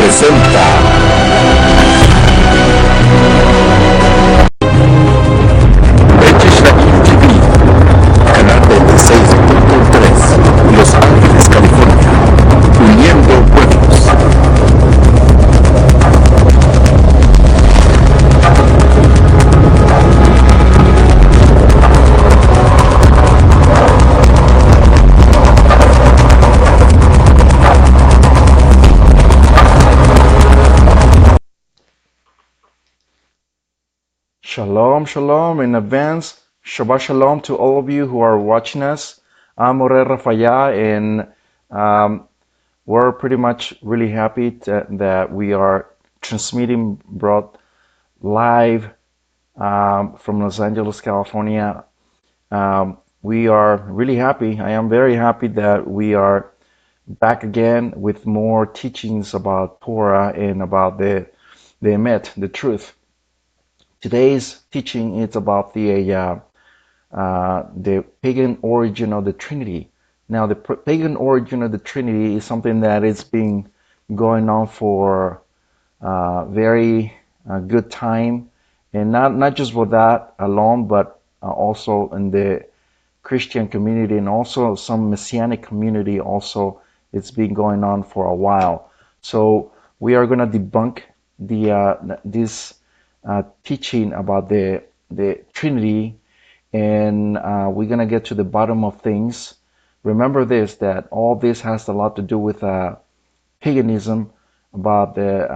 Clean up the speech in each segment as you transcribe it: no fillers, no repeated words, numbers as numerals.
presenta TV, canal 26.3, Los Ángeles, California, uniendo pueblos. Shalom, shalom in advance. Shabbat shalom to all of you who are watching us. I'm Moreh Rapha'Yah, and we're pretty much really happy that we are transmitting brought live from Los Angeles, California. We are really happy. I am very happy that we are back again with more teachings about Torah and about the Emet, the truth. Today's teaching is about the pagan origin of the Trinity. Now, the pagan origin of the Trinity is something that is been going on for very good time, and not just with that alone, but also in the Christian community and also some Messianic community. Also, it's been going on for a while. So we are going to debunk this teaching about the Trinity, and we're gonna get to the bottom of things. Remember this, that all this has a lot to do with paganism, about the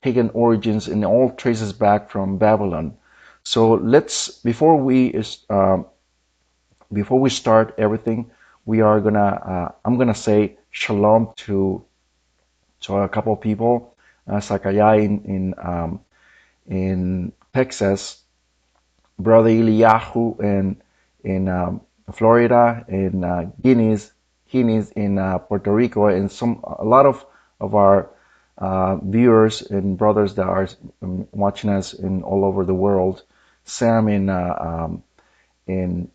pagan origins, and all traces back from Babylon. So before we start everything, we are gonna I'm gonna say shalom to a couple of people. Sakaya in Texas, Brother Eliyahu in Florida, in Guinness in Puerto Rico, and a lot of our viewers and brothers that are watching us in all over the world. Sam in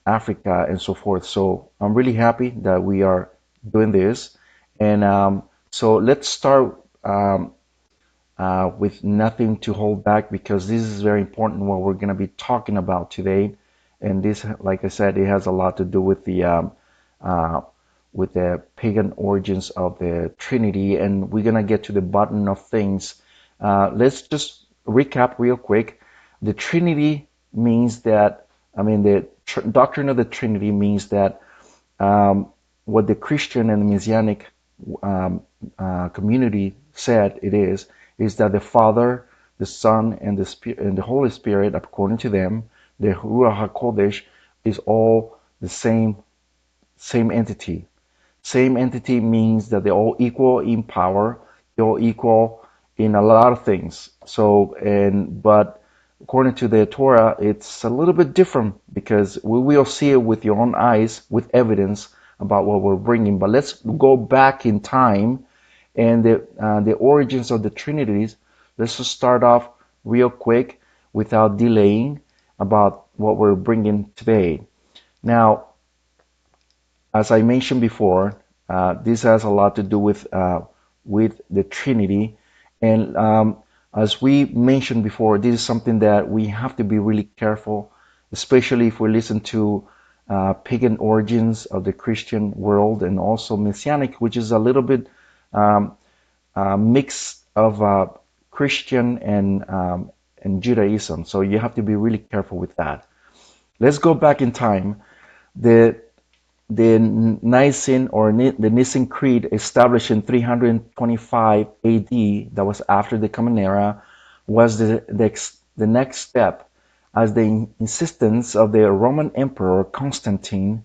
Africa and so forth. So I'm really happy that we are doing this, and so let's start. With nothing to hold back, because this is very important what we're going to be talking about today. And this, like I said, it has a lot to do with the pagan origins of the Trinity, and we're going to get to the bottom of things. Let's just recap real quick. The Trinity means that, the doctrine of the Trinity means that what the Christian and the Messianic community said it is that the Father, the Son, and the Holy Spirit, according to them, the Ruach HaKodesh, is all the same entity. Same entity means that they're all equal in power, they're all equal in a lot of things. But according to the Torah, it's a little bit different, because we will see it with your own eyes, with evidence about what we're bringing. But let's go back in time. And the origins of the Trinities, let's just start off real quick without delaying about what we're bringing today. Now, as I mentioned before, this has a lot to do with the Trinity, and as we mentioned before, this is something that we have to be really careful, especially if we listen to pagan origins of the Christian world, and also Messianic, which is a little bit mix of Christian and Judaism. So you have to be really careful with that. Let's go back in time. The Nicene the Nicene Creed, established in 325 AD, that was after the Common Era, was the next step, as the insistence of the Roman Emperor Constantine,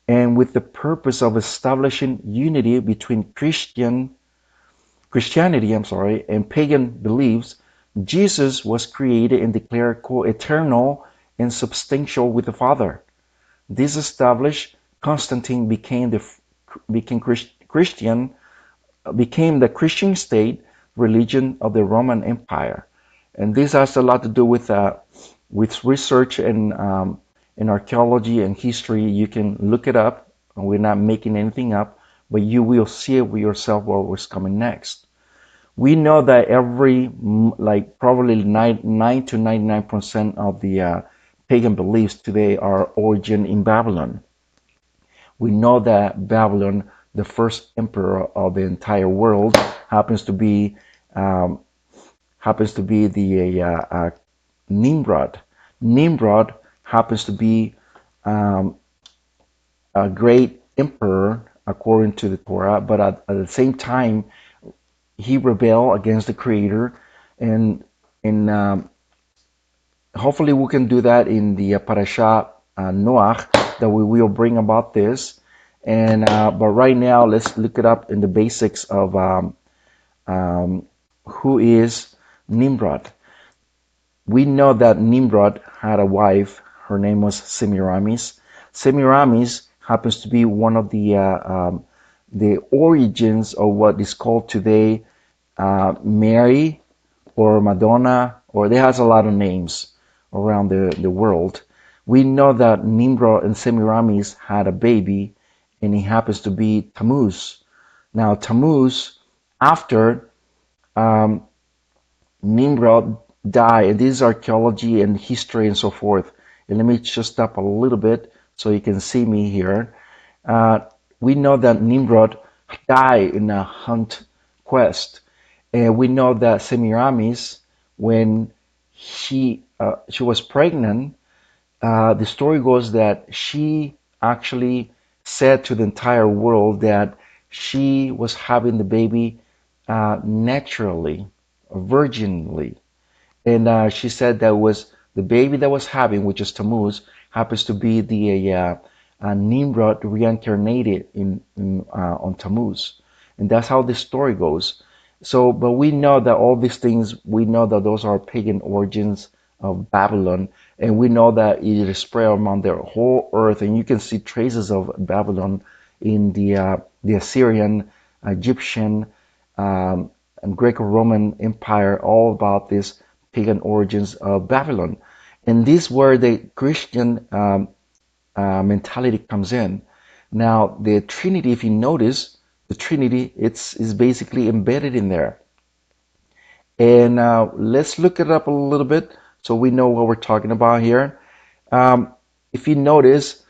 and with the purpose of establishing unity between Christianity and pagan beliefs. Jesus was created and declared co-eternal and substantial with the Father. This established Constantine became the Christian state religion of the Roman Empire, and this has a lot to do with research and in archaeology and history. You can look it up, and we're not making anything up, but you will see it with yourself what was coming next. We know that like probably 9 to 99% of the pagan beliefs today are origin in Babylon. We know that Babylon, the first emperor of the entire world, happens to be um, the Nimrod. Nimrod happens to be um, a great emperor according to the Torah, but at the same time he rebelled against the Creator, and and hopefully we can do that in the parasha Noach, that we will bring about this. And but right now, let's look it up in the basics of um, who is Nimrod. We know that Nimrod had a wife. Her name was Semiramis. Semiramis happens to be one of the origins of what is called today Mary or Madonna, or they has a lot of names around the world. We know that Nimrod and Semiramis had a baby, and he happens to be Tammuz. Now Tammuz, after um, Nimrod died, and this is archaeology and history and so forth. And let me just stop a little bit so you can see me here. Uh, we know that Nimrod died in a hunt quest, and we know that Semiramis, when she was pregnant, the story goes that she actually said to the entire world that she was having the baby naturally, virginally. And she said that was the baby that was having, which is Tammuz, happens to be the Nimrod reincarnated on Tammuz, and that's how this story goes. So, but we know that all these things, we know that those are pagan origins of Babylon, and we know that it is spread among the whole earth, and you can see traces of Babylon in the Assyrian, Egyptian, and Greco-Roman Empire, all about this pagan origins of Babylon. And this is where the Christian mentality comes in. Now, the Trinity, if you notice, the Trinity, is basically embedded in there. And let's look it up a little bit so we know what we're talking about here. Um, if you notice,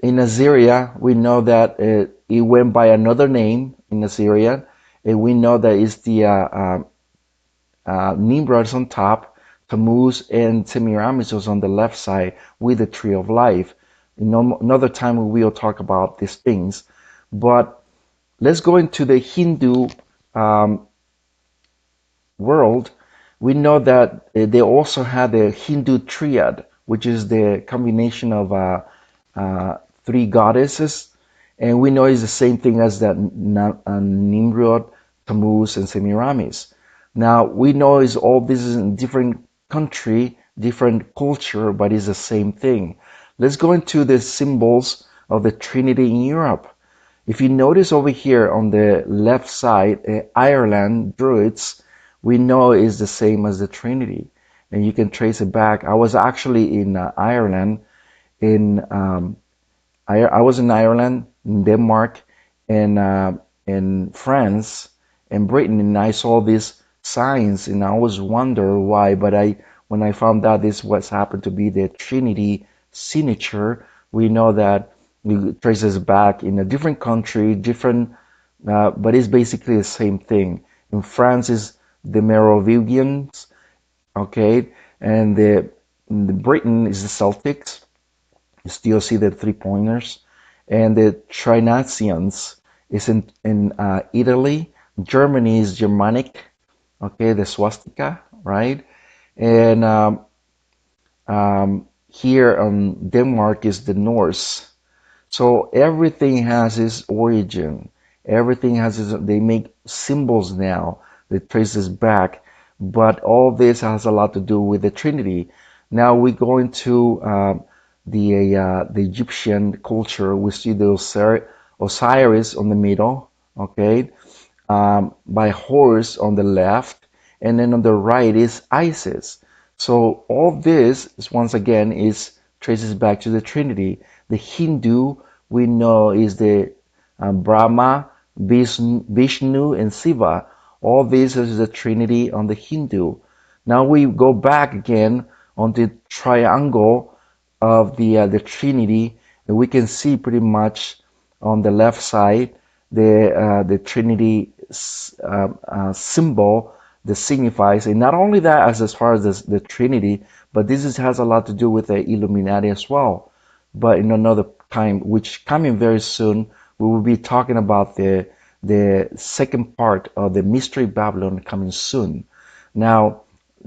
in Assyria, we know that it went by another name in Assyria, and we know that it's the Nimrod's on top, Tammuz and Semiramis was on the left side with the tree of life. Another time we will talk about these things, but let's go into the Hindu um, world. We know that they also had the Hindu triad, which is the combination of three goddesses, and we know it's the same thing as that Nimrod, Tammuz, and Semiramis. Now we know is all this is in different country, different culture, but it's the same thing. Let's go into the symbols of the Trinity in Europe. If you notice over here on the left side, Ireland Druids, we know is the same as the Trinity, and you can trace it back. I was actually in Ireland, in I was in Ireland, in Denmark, and in France, and Britain, and I saw these signs, and I always wonder why. But when I found out this was happened to be the Trinity signature, we know that we traces back in a different country, different, but it's basically the same thing. In France is the Merovingians, okay, and in the Britain is the Celtics. You still see the three pointers, and the Trinatians is in Italy. Germany is Germanic, okay, the swastika, right? And here on Denmark is the Norse. So everything has its origin. Everything has its, they make symbols now that traces back, but all this has a lot to do with the Trinity. Now we go into the Egyptian culture. We see the Osiris on the middle, okay, by Horus on the left, and then on the right is Isis. So all this is once again is traces back to the Trinity. The Hindu we know is the Brahma, Vishnu, and Shiva. All this is the Trinity on the Hindu. Now we go back again on the triangle of the Trinity, and we can see pretty much on the left side the Trinity symbol that signifies, and not only that as far as the Trinity, but has a lot to do with the Illuminati as well. But in another time, which coming very soon, we will be talking about the second part of the Mystery Babylon coming soon. Now,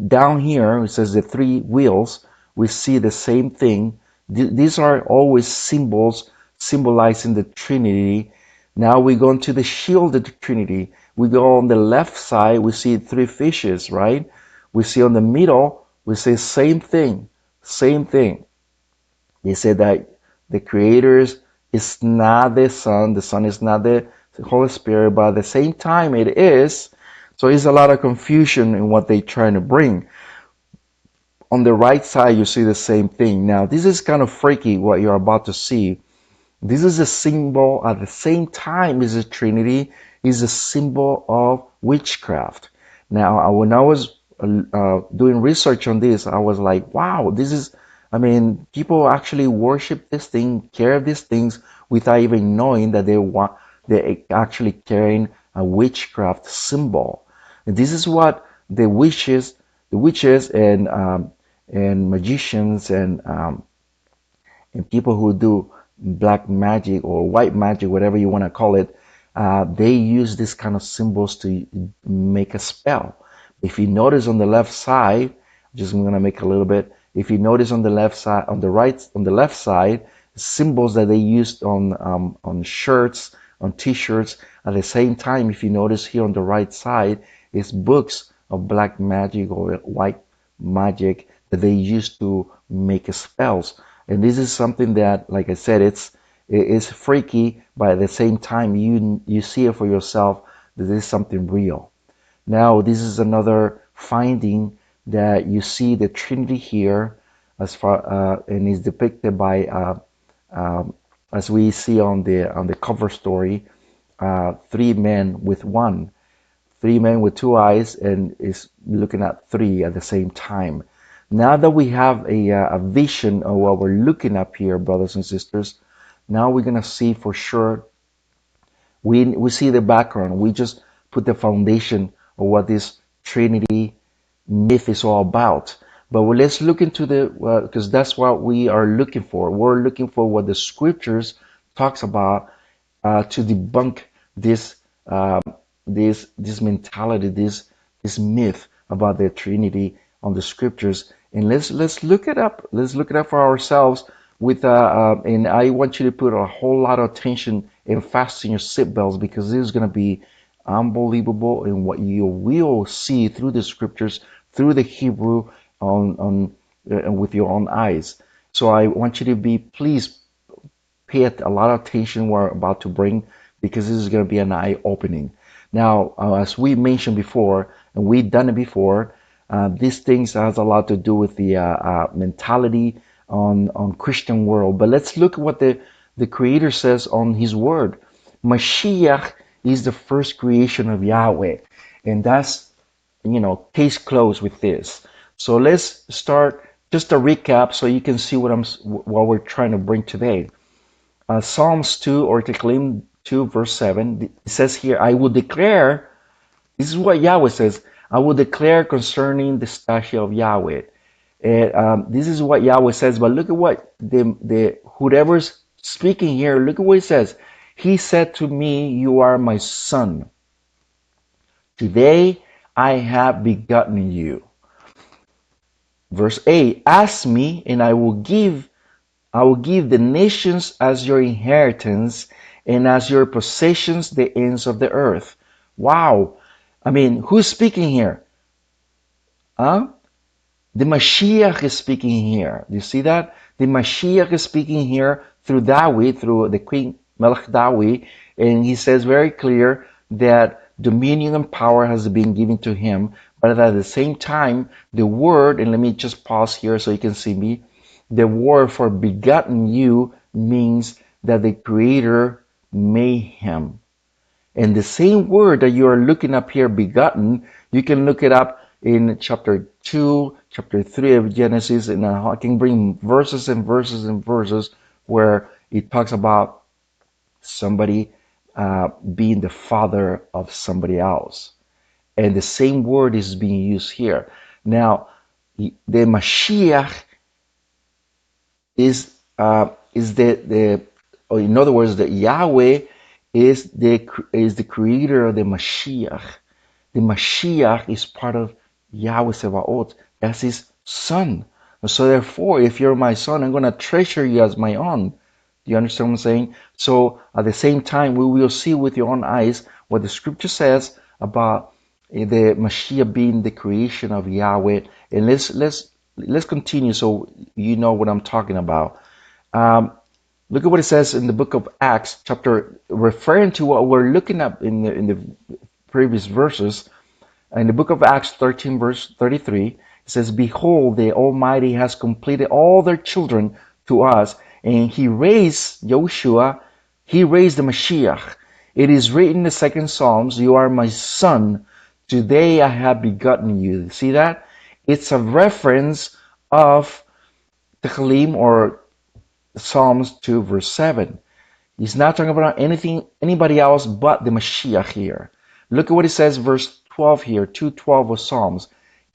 down here, it says the three wheels, we see the same thing. These are always symbols symbolizing the Trinity. Now we go into the shield of the Trinity. We go on the left side, we see three fishes, right? We see on the middle, we say same thing, same thing. They say that the Creator is not the Son is not the Holy Spirit, but at the same time it is. So it's a lot of confusion in what they're trying to bring. On the right side, you see the same thing. Now, this is kind of freaky what you're about to see. This is a symbol at the same time as the Trinity is a symbol of witchcraft. Now, when I was doing research on this, I was like, wow, people actually worship this thing, care of these things without even knowing that they're actually carrying a witchcraft symbol. And this is what the witches and magicians and people who do black magic or white magic, whatever you want to call it, they use this kind of symbols to make a spell. If you notice on the left side, just I'm gonna make a little bit. If you notice on the left side, on the left side, symbols that they used on shirts, on T-shirts. At the same time, if you notice here on the right side, is books of black magic or white magic that they used to make spells. And this is something that, like I said, it's freaky, but at the same time, you see it for yourself that this is something real. Now, this is another finding that you see the Trinity here, and is depicted by, as we see on the cover story, three men with one. Three men with two eyes and is looking at three at the same time. Now that we have a vision of what we're looking at here, brothers and sisters, now we're going to see for sure. We see the background. We just put the foundation of what this Trinity myth is all about. But let's look into because that's what we are looking for. We're looking for what the scriptures talks about to debunk this this mentality, this myth about the Trinity on the scriptures. And let's look it up. Let's look it up for ourselves. And I want you to put a whole lot of attention and fasten your seatbelts, because this is going to be unbelievable in what you will see through the scriptures, through the Hebrew, with your own eyes. So I want you to please pay a lot of attention we're about to bring, because this is going to be an eye-opening. Now, as we mentioned before, and we've done it before, these things has a lot to do with the mentality on Christian world. But let's look at what the Creator says on His Word. Mashiach is the first creation of Yahweh, and that's case closed with this. So let's start just a recap so you can see what we're trying to bring today. Psalms 2 or Tehillim 2 verse 7, it says here, I will declare, this is what Yahweh says, I will declare concerning the statue of Yahweh. This is what Yahweh says, but look at what whoever's speaking here, look at what he says. He said to me, you are my son. Today I have begotten you. Verse 8, ask me and I will give the nations as your inheritance, and as your possessions the ends of the earth. Wow. Who's speaking here? The Mashiach is speaking here. Do you see that? The Mashiach is speaking here through David, through the King Melech David, and he says very clear that dominion and power has been given to him, but at the same time, the word, and let me just pause here so you can see me, the word for begotten you means that the Creator made him. And the same word that you are looking up here, begotten, you can look it up in chapter 2, chapter 3 of Genesis, and I can bring verses and verses and verses where it talks about somebody being the father of somebody else. And the same word is being used here. Now, the Mashiach is the or in other words, the Yahweh is the creator of the Mashiach. The Mashiach is part of Yahweh Sevaot. That's his son. And so therefore, if you're my son, I'm going to treasure you as my own. Do you understand what I'm saying? So at the same time, we will see with your own eyes what the scripture says about the Mashiach being the creation of Yahweh. And let's continue so you know what I'm talking about. Look at what it says in the book of Acts, chapter, referring to what we're looking at in the previous verses. In the book of Acts 13, verse 33, it says, "Behold, the Almighty has completed all their children to us, and he raised Joshua, he raised the Mashiach. It is written in the second Psalms, you are my son, today I have begotten you." See that? It's a reference of Tehillim or Psalms 2 verse 7. He's not talking about anybody else but the Mashiach here. Look at what it says, verse 12 here, 2:12 of Psalms.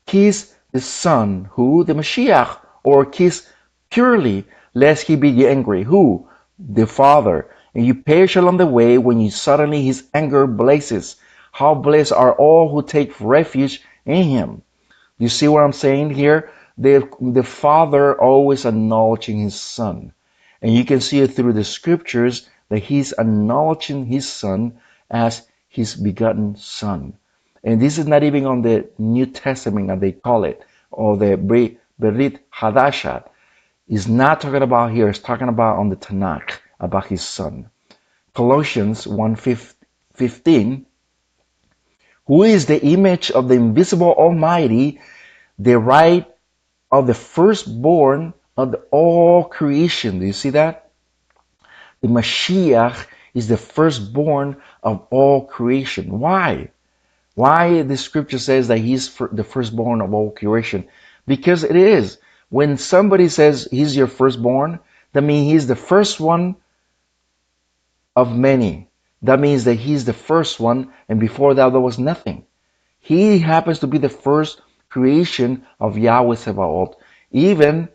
"Kiss the Son," who? The Mashiach, or kiss purely, lest he be angry. Who? The Father. "And you perish along the way when you suddenly his anger blazes. How blessed are all who take refuge in him." You see what I'm saying here? The Father always acknowledging his Son. And you can see it through the scriptures that he's acknowledging his Son as his begotten Son. And this is not even on the New Testament, as they call it, or the Berit Hadashat. He's not talking about here, he's talking about on the Tanakh, about his Son. Colossians 1:15, "Who is the image of the invisible Almighty, the right of the firstborn of all creation." Do you see that? The Mashiach is the firstborn of all creation. Why? Why the scripture says that he's the firstborn of all creation? Because it is. When somebody says he's your firstborn, that means he's the first one of many. That means that he's the first one, and before that there was nothing. He happens to be the first creation of Yahweh Sevaot. Even,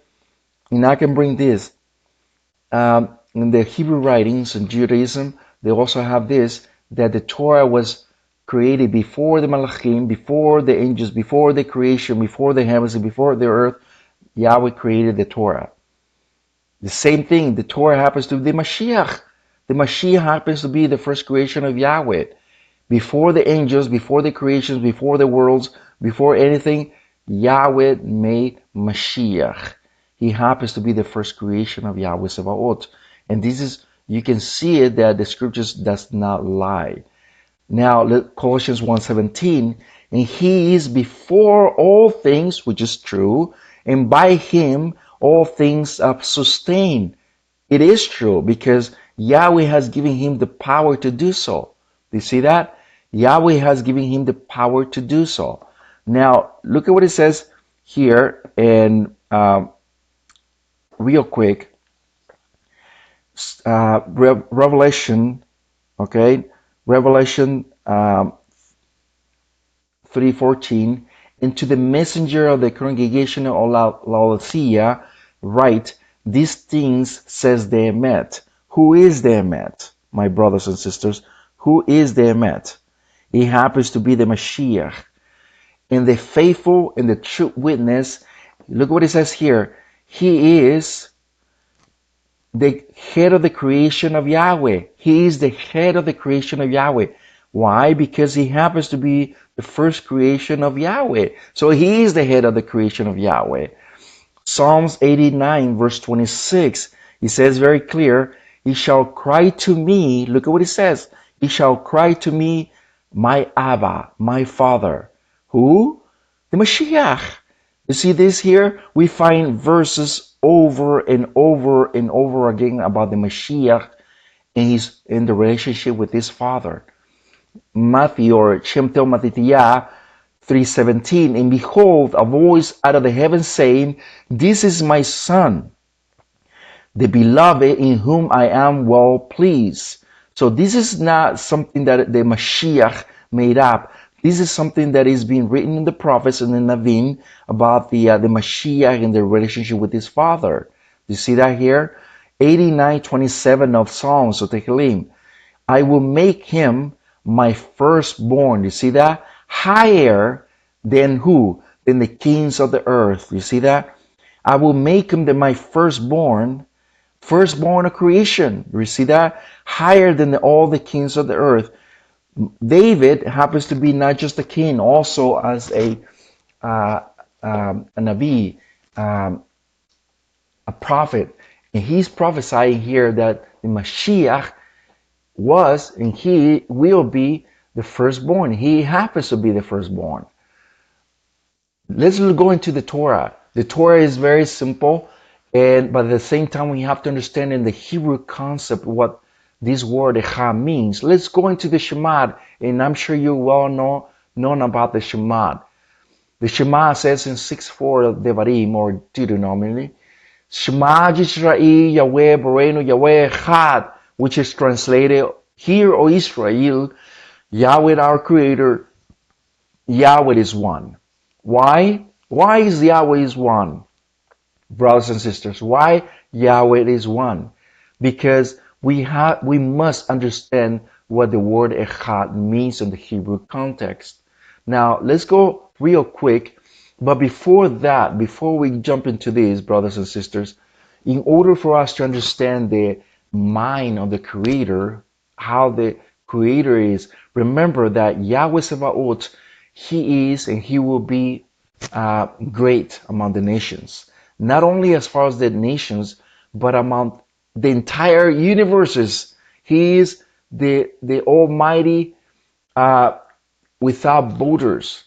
and I can bring this, in the Hebrew writings in Judaism, they also have this, that the Torah was created before the Malachim, before the angels, before the creation, before the heavens, and before the earth. Yahweh created the Torah. The same thing, the Torah happens to be the Mashiach. The Mashiach happens to be the first creation of Yahweh. Before the angels, before the creations, before the worlds, before anything, Yahweh made Mashiach. He happens to be the first creation of Yahweh Sevaot. And this is, you can see it that the scriptures does not lie. Now, Colossians 1:17, "And he is before all things," which is true, "and by him all things are sustained." It is true because Yahweh has given him the power to do so. Do you see that? Yahweh has given him the power to do so. Now, look at what it says here, and real quick, Revelation, okay, Revelation 3:14, "And to the messenger of the congregation of Laodicea write, these things says the Emet." Who is the Emet, my brothers and sisters? Who is the Emet? He happens to be the Mashiach. And the faithful and the true witness, look what it says here. He is the head of the creation of Yahweh. He is the head of the creation of Yahweh. Why? Because he happens to be the first creation of Yahweh. So he is the head of the creation of Yahweh. Psalms 89 verse 26, he says very clear, "He shall cry to me," look at what it says, "He shall cry to me, my Abba, my Father." Who? The Mashiach. You see this here? We find verses over and over and over again about the Mashiach and his in the relationship with his Father. Matthew or Shemtel Matithiyah 3:17, and behold, a voice out of the heavens saying, "This is my son, the beloved, in whom I am well pleased." So this is not something that the Mashiach made up. This is something that is being written in the prophets and in Navin about the Mashiach and the relationship with his father. You see that here? 89:27 of Psalms of Tehillim. I will make him my firstborn. You see that? Higher than who? Than the kings of the earth. You see that? I will make him my firstborn of creation. You see that? Higher than all the kings of the earth. David happens to be not just a king, also as a Nabi, a prophet. And he's prophesying here that the Mashiach was and he will be the firstborn. He happens to be the firstborn. Let's go into the Torah. The Torah is very simple, but at the same time we have to understand in the Hebrew concept what this word Echa means. Let's go into the Shema, and I'm sure you well known about the Shema. The Shema says in 6:4 of Devarim or Deuteronomy, Shema Yisrael Yahweh Borenu Yahweh Echad, which is translated, "Hear, O Israel, Yahweh our Creator, Yahweh is one." Why? Why is Yahweh is one? Brothers and sisters, why Yahweh is one? Because we must understand what the word Echad means in the Hebrew context. Now, let's go real quick. But before that, before we jump into this, brothers and sisters, in order for us to understand the mind of the Creator, how the Creator is, remember that Yahweh Sebaot, He is and He will be great among the nations. Not only as far as the nations, but among the entire universes. He is the Almighty without borders.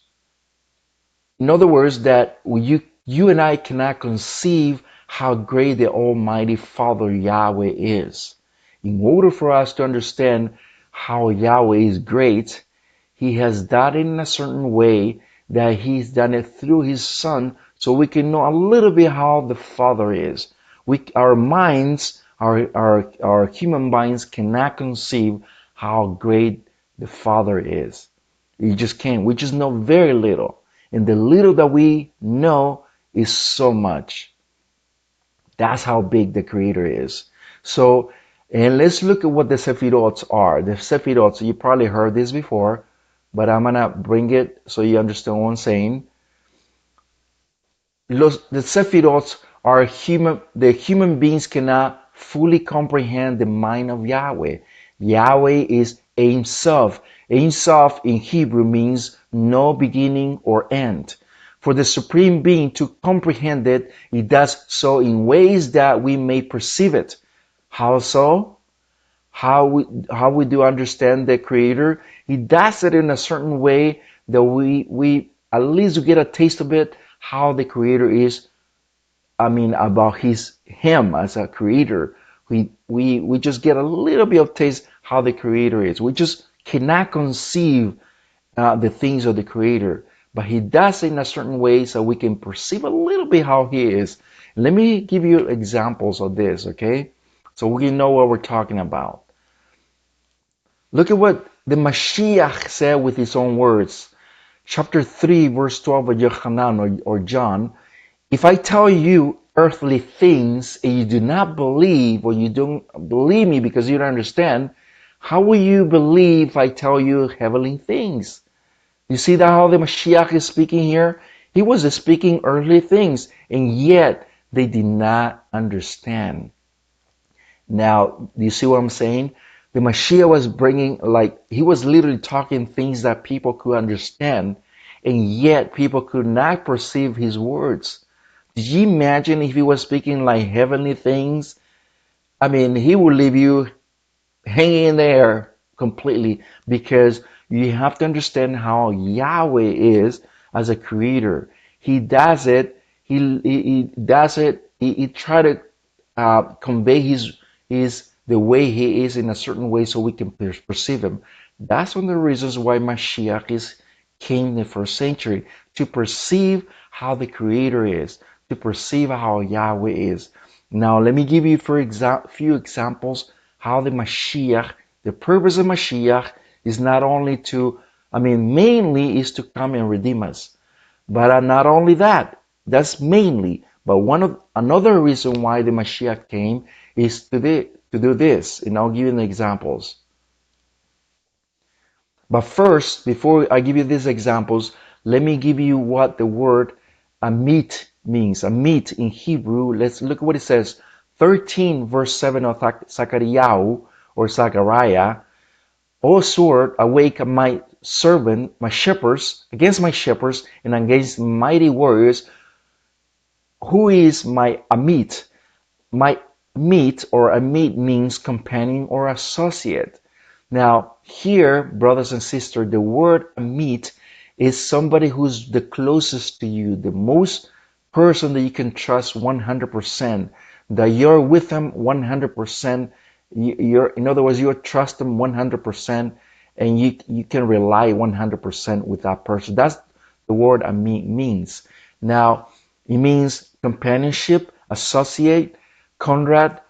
In other words, that you and I cannot conceive how great the Almighty Father Yahweh is. In order for us to understand how Yahweh is great, He has done it in a certain way that He's done it through His Son, so we can know a little bit how the Father is. Our minds, our human minds cannot conceive how great the Father is. We just can't. We just know very little. And the little that we know is so much. That's how big the Creator is. So, and let's look at what the Sephirots are. The Sephirots, you probably heard this before, but I'm going to bring it so you understand what I'm saying. The Sephirots are the human beings cannot fully comprehend the mind of Yahweh. Yahweh is Ein Sof. Ein Sof in Hebrew means no beginning or end. For the Supreme Being to comprehend it, He does so in ways that we may perceive it. How so? How we do understand the Creator? He does it in a certain way that we at least get a taste of it, how the Creator is. About Him as a Creator. We just get a little bit of taste how the Creator is. We just cannot conceive the things of the Creator, but He does it in a certain way so we can perceive a little bit how He is. Let me give you examples of this, okay? So we know what we're talking about. Look at what the Mashiach said with His own words. Chapter 3, verse 12 of Yohanan or John. If I tell you earthly things and you do not believe, or you don't believe me because you don't understand, how will you believe if I tell you heavenly things? You see that how the Mashiach is speaking here? He was speaking earthly things, and yet they did not understand. Now, do you see what I'm saying? The Mashiach was he was literally talking things that people could understand, and yet people could not perceive His words. Did you imagine if He was speaking like heavenly things? He would leave you hanging in the air completely, because you have to understand how Yahweh is as a Creator. He does it. He does it. He try to convey his the way He is in a certain way so we can perceive Him. That's one of the reasons why Mashiach came in the first century, to perceive how the Creator is, to perceive how Yahweh is. Now, let me give you few examples how the Mashiach, the purpose of Mashiach is not only to, mainly is to come and redeem us. But not only that, that's mainly. But another reason why the Mashiach came is to do this, and I'll give you the examples. But first, before I give you these examples, let me give you what the word amit means. Amit in Hebrew, let's look at what it says. 13 verse 7 of Zechariah or Zechariah. O sword, awake my servant, my shepherds, against my shepherds and against mighty warriors. Who is my amit? My meet or amit means companion or associate. Now, here, brothers and sisters, the word amit is somebody who's the closest to you, the most person that you can trust 100%, that you're with them 100%. In other words, you trust them 100%, and you can rely 100% with that person. That's the word amit means. Now, it means companionship, associate, Conrad,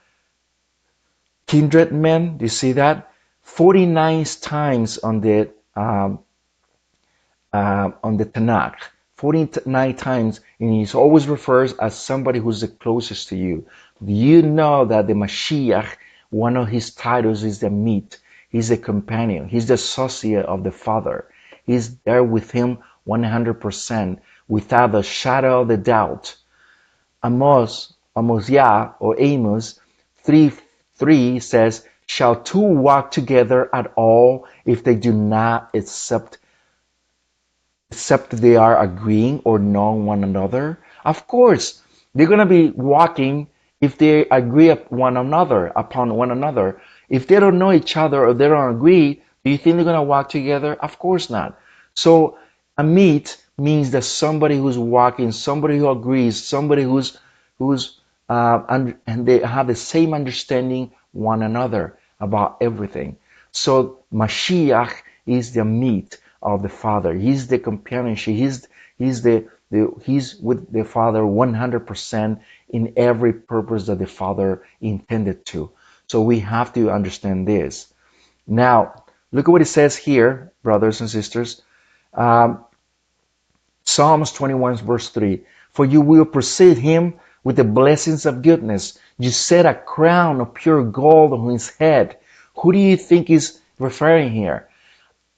kindred men. Do you see that? 49 times on the Tanakh. 49 times, and he always refers as somebody who's the closest to you. Do you know that the Mashiach, one of his titles is the meat. He's the companion. He's the associate of the Father. He's there with him 100%, without a shadow of a doubt. Amos, or Amos 3:3 says, shall two walk together at all if they do not except they are agreeing or know one another? Of course, they're going to be walking if they agree upon one another. If they don't know each other or they don't agree, do you think they're going to walk together? Of course not. So a meet means that somebody who's walking, somebody who agrees, somebody who's and they have the same understanding one another about everything. So Mashiach is the meat of the Father. He's the companionship. He's with the Father 100% in every purpose that the Father intended to. So we have to understand this. Now, look at what it says here, brothers and sisters. Psalms 21 verse 3. For you will precede him with the blessings of goodness. You set a crown of pure gold on his head. Who do you think is referring here?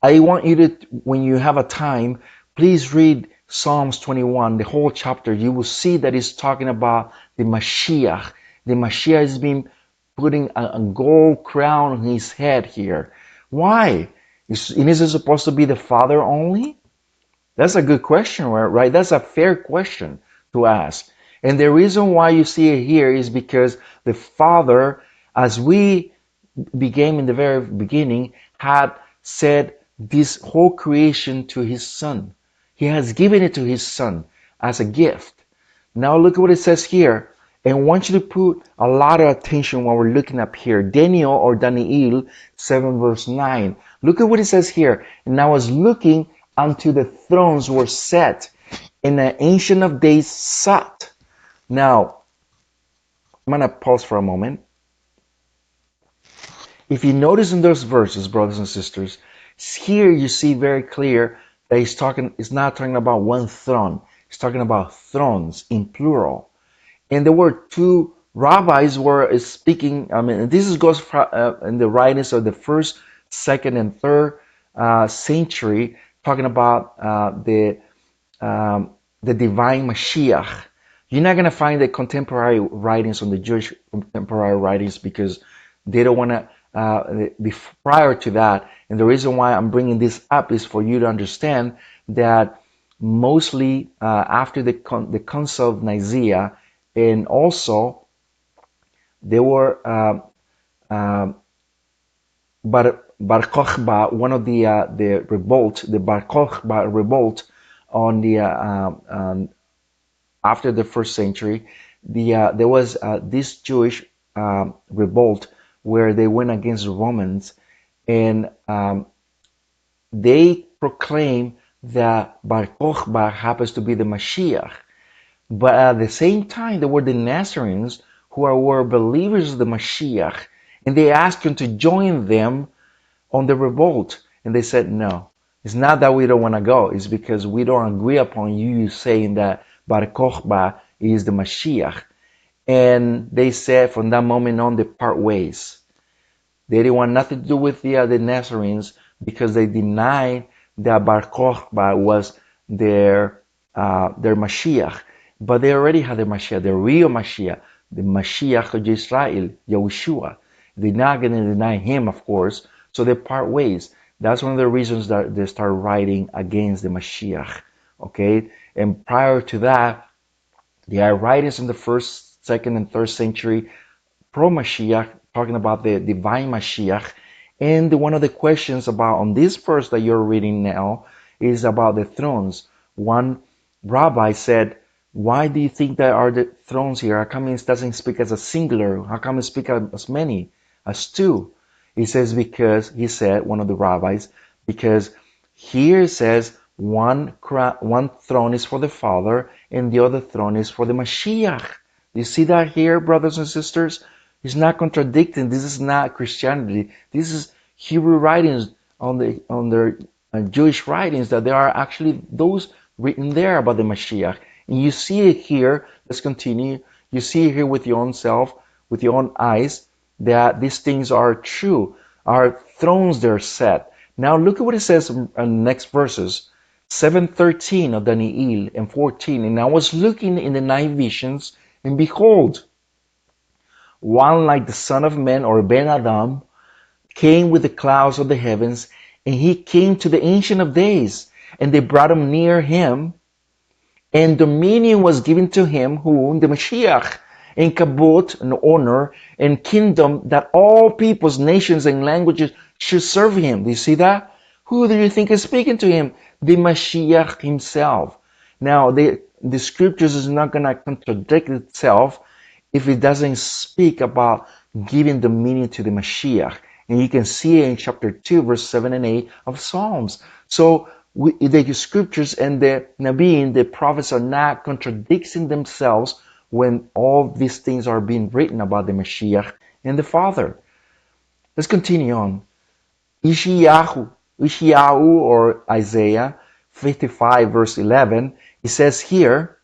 I want you to, when you have a time, please read Psalms 21, the whole chapter. You will see that it's talking about the Mashiach. The Mashiach has been putting a gold crown on his head here. Why? Is it supposed to be the Father only? That's a good question, right? That's a fair question to ask. And the reason why you see it here is because the Father, as we began in the very beginning, had said this whole creation to his Son. He has given it to his Son as a gift. Now look at what it says here. And I want you to put a lot of attention when we're looking up here. Daniel 7 verse 9. Look at what it says here. And I was looking unto the thrones were set, and the Ancient of Days sat. Now, I'm going to pause for a moment. If you notice in those verses, brothers and sisters, here you see very clear that it's not talking about one throne. He's talking about thrones in plural. And there were two rabbis were speaking. This goes in the writings of the first, second, and third century, talking about the divine Mashiach. You're not going to find the contemporary writings on the Jewish contemporary writings because they don't want to be prior to that. And the reason why I'm bringing this up is for you to understand that mostly after the Council of Nicaea, and also there were Bar Kokhba, one of the revolt, the Bar Kokhba revolt on the after the first century, there was this Jewish revolt where they went against the Romans, and they proclaim that Bar Kokhba happens to be the Mashiach. But at the same time, there were the Nazarenes were believers of the Mashiach, and they asked him to join them on the revolt. And they said, no, it's not that we don't want to go. It's because we don't agree upon you saying that Bar Kokhba is the Mashiach. And they said from that moment on, they part ways. They didn't want nothing to do with the Nazarenes because they denied that Bar Kokhba was their Mashiach. But they already had their Mashiach, the real Mashiach, the Mashiach of Israel, Yahushua. They're not going to deny him, of course, so they part ways. That's one of the reasons that they start writing against the Mashiach. Okay? And prior to that, there are writings in the 1st, 2nd, and 3rd century pro-Mashiach, talking about the divine Mashiach. And one of the questions about on this verse that you're reading now is about the thrones. One rabbi said, why do you think there are the thrones here? How come it doesn't speak as a singular? How come it speaks as many, as two? He says because, he said, one of the rabbis, because here it says one throne is for the Father and the other throne is for the Mashiach. You see that here, brothers and sisters? It's not contradicting. This is not Christianity. This is Hebrew writings on their Jewish writings, that there are actually those written there about the Mashiach. And you see it here. Let's continue. You see it here with your own self, with your own eyes, that these things are true. Our thrones they're set. Now look at what it says in the next verses. 7:13 of Daniel and 14. And I was looking in the night visions, and behold, one like the Son of Man, or Ben Adam, came with the clouds of the heavens, and he came to the Ancient of Days, and they brought him near him, and dominion was given to him, whom the Mashiach, and kabot, and honor, and kingdom, that all peoples, nations, and languages should serve him. Do you see that? Who do you think is speaking to him? The Mashiach himself. Now, the scriptures is not going to contradict itself if it doesn't speak about giving dominion to the Mashiach. And you can see it in chapter 2, verse 7 and 8 of Psalms. So the scriptures and the Nabiin, the prophets, are not contradicting themselves when all these things are being written about the Mashiach and the Father. Let's continue on. Ishayahu, or Isaiah 55, verse 11, it says here,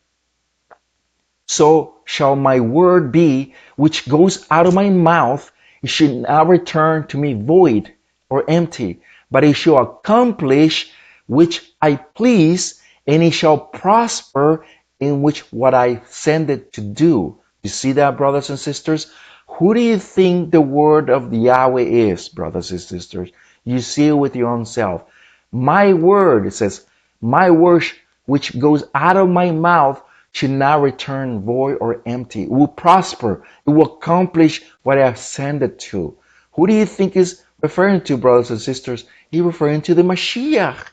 so shall my word be which goes out of my mouth, it should not return to me void or empty, but it shall accomplish which I please, and it shall prosper in which what I send it to do. You see that, brothers and sisters? Who do you think the word of Yahweh is, brothers and sisters? You see it with your own self. My word, it says, my word which goes out of my mouth should not return void or empty. It will prosper. It will accomplish what I have sent it to. Who do you think is referring to, brothers and sisters? He's referring to the Mashiach.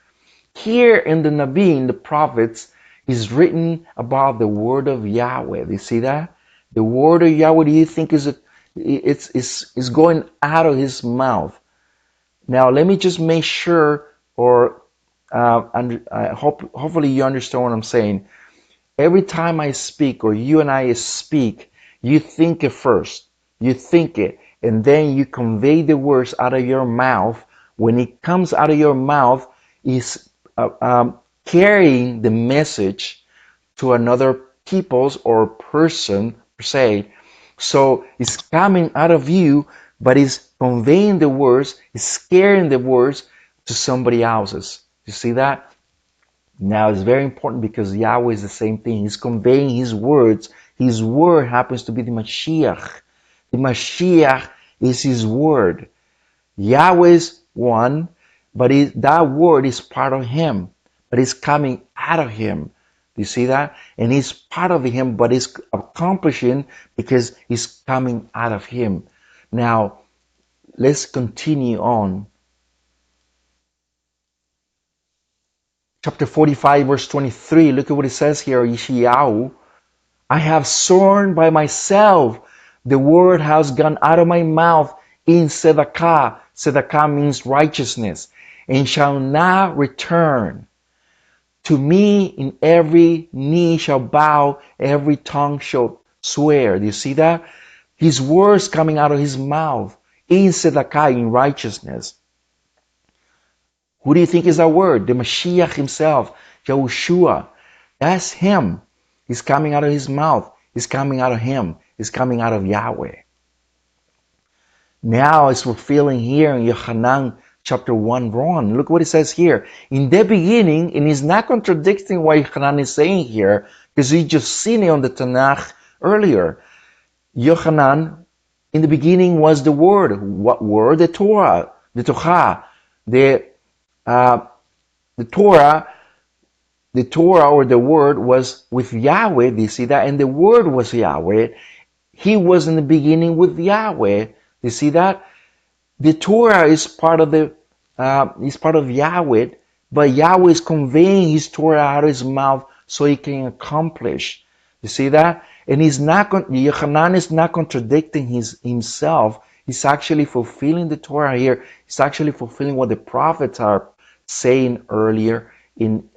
Here in the Nabi, the prophets, is written about the word of Yahweh. Do you see that? The word of Yahweh, do you think is going out of his mouth? Now, let me just make sure, or hopefully you understand what I'm saying. Every time I speak, or you and I speak, you think it first. You think it, and then you convey the words out of your mouth. When it comes out of your mouth, it's carrying the message to another people's or person per se. So it's coming out of you, but it's conveying the words, it's carrying the words to somebody else's. You see that? Now it's very important because Yahweh is the same thing. He's conveying his words. His word happens to be the Mashiach. The Mashiach is his word. Yahweh is one, but that word is part of him, but it's coming out of him. Do you see that? And he's part of him, but it's accomplishing because he's coming out of him. Now, let's continue on. Chapter 45, verse 23. Look at what it says here, Yeshayahu. I have sworn by myself, the word has gone out of my mouth in tzedakah. Tzedakah means righteousness. and shall not return. To me, in every knee shall bow, every tongue shall swear. Do you see that? His words coming out of his mouth in tzedakah, in righteousness. Who do you think is that word? The Mashiach himself, Yahushua. That's him. He's coming out of his mouth. He's coming out of him. He's coming out of Yahweh. Now it's fulfilling here in Yohanan chapter 1. Look what it says here. In the beginning, and he's not contradicting what Yohanan is saying here, because we just seen it on the Tanakh earlier. Yohanan, in the beginning was the Word. What Word? The Torah. The Torah. The Torah or the Word was with Yahweh. Do you see that? And the Word was Yahweh. He was in the beginning with Yahweh. You see that? The Torah is part of Yahweh, but Yahweh is conveying his Torah out of his mouth so he can accomplish. You see that? And Yochanan is not contradicting himself. He's actually fulfilling the Torah here. He's actually fulfilling what the prophets are saying earlier in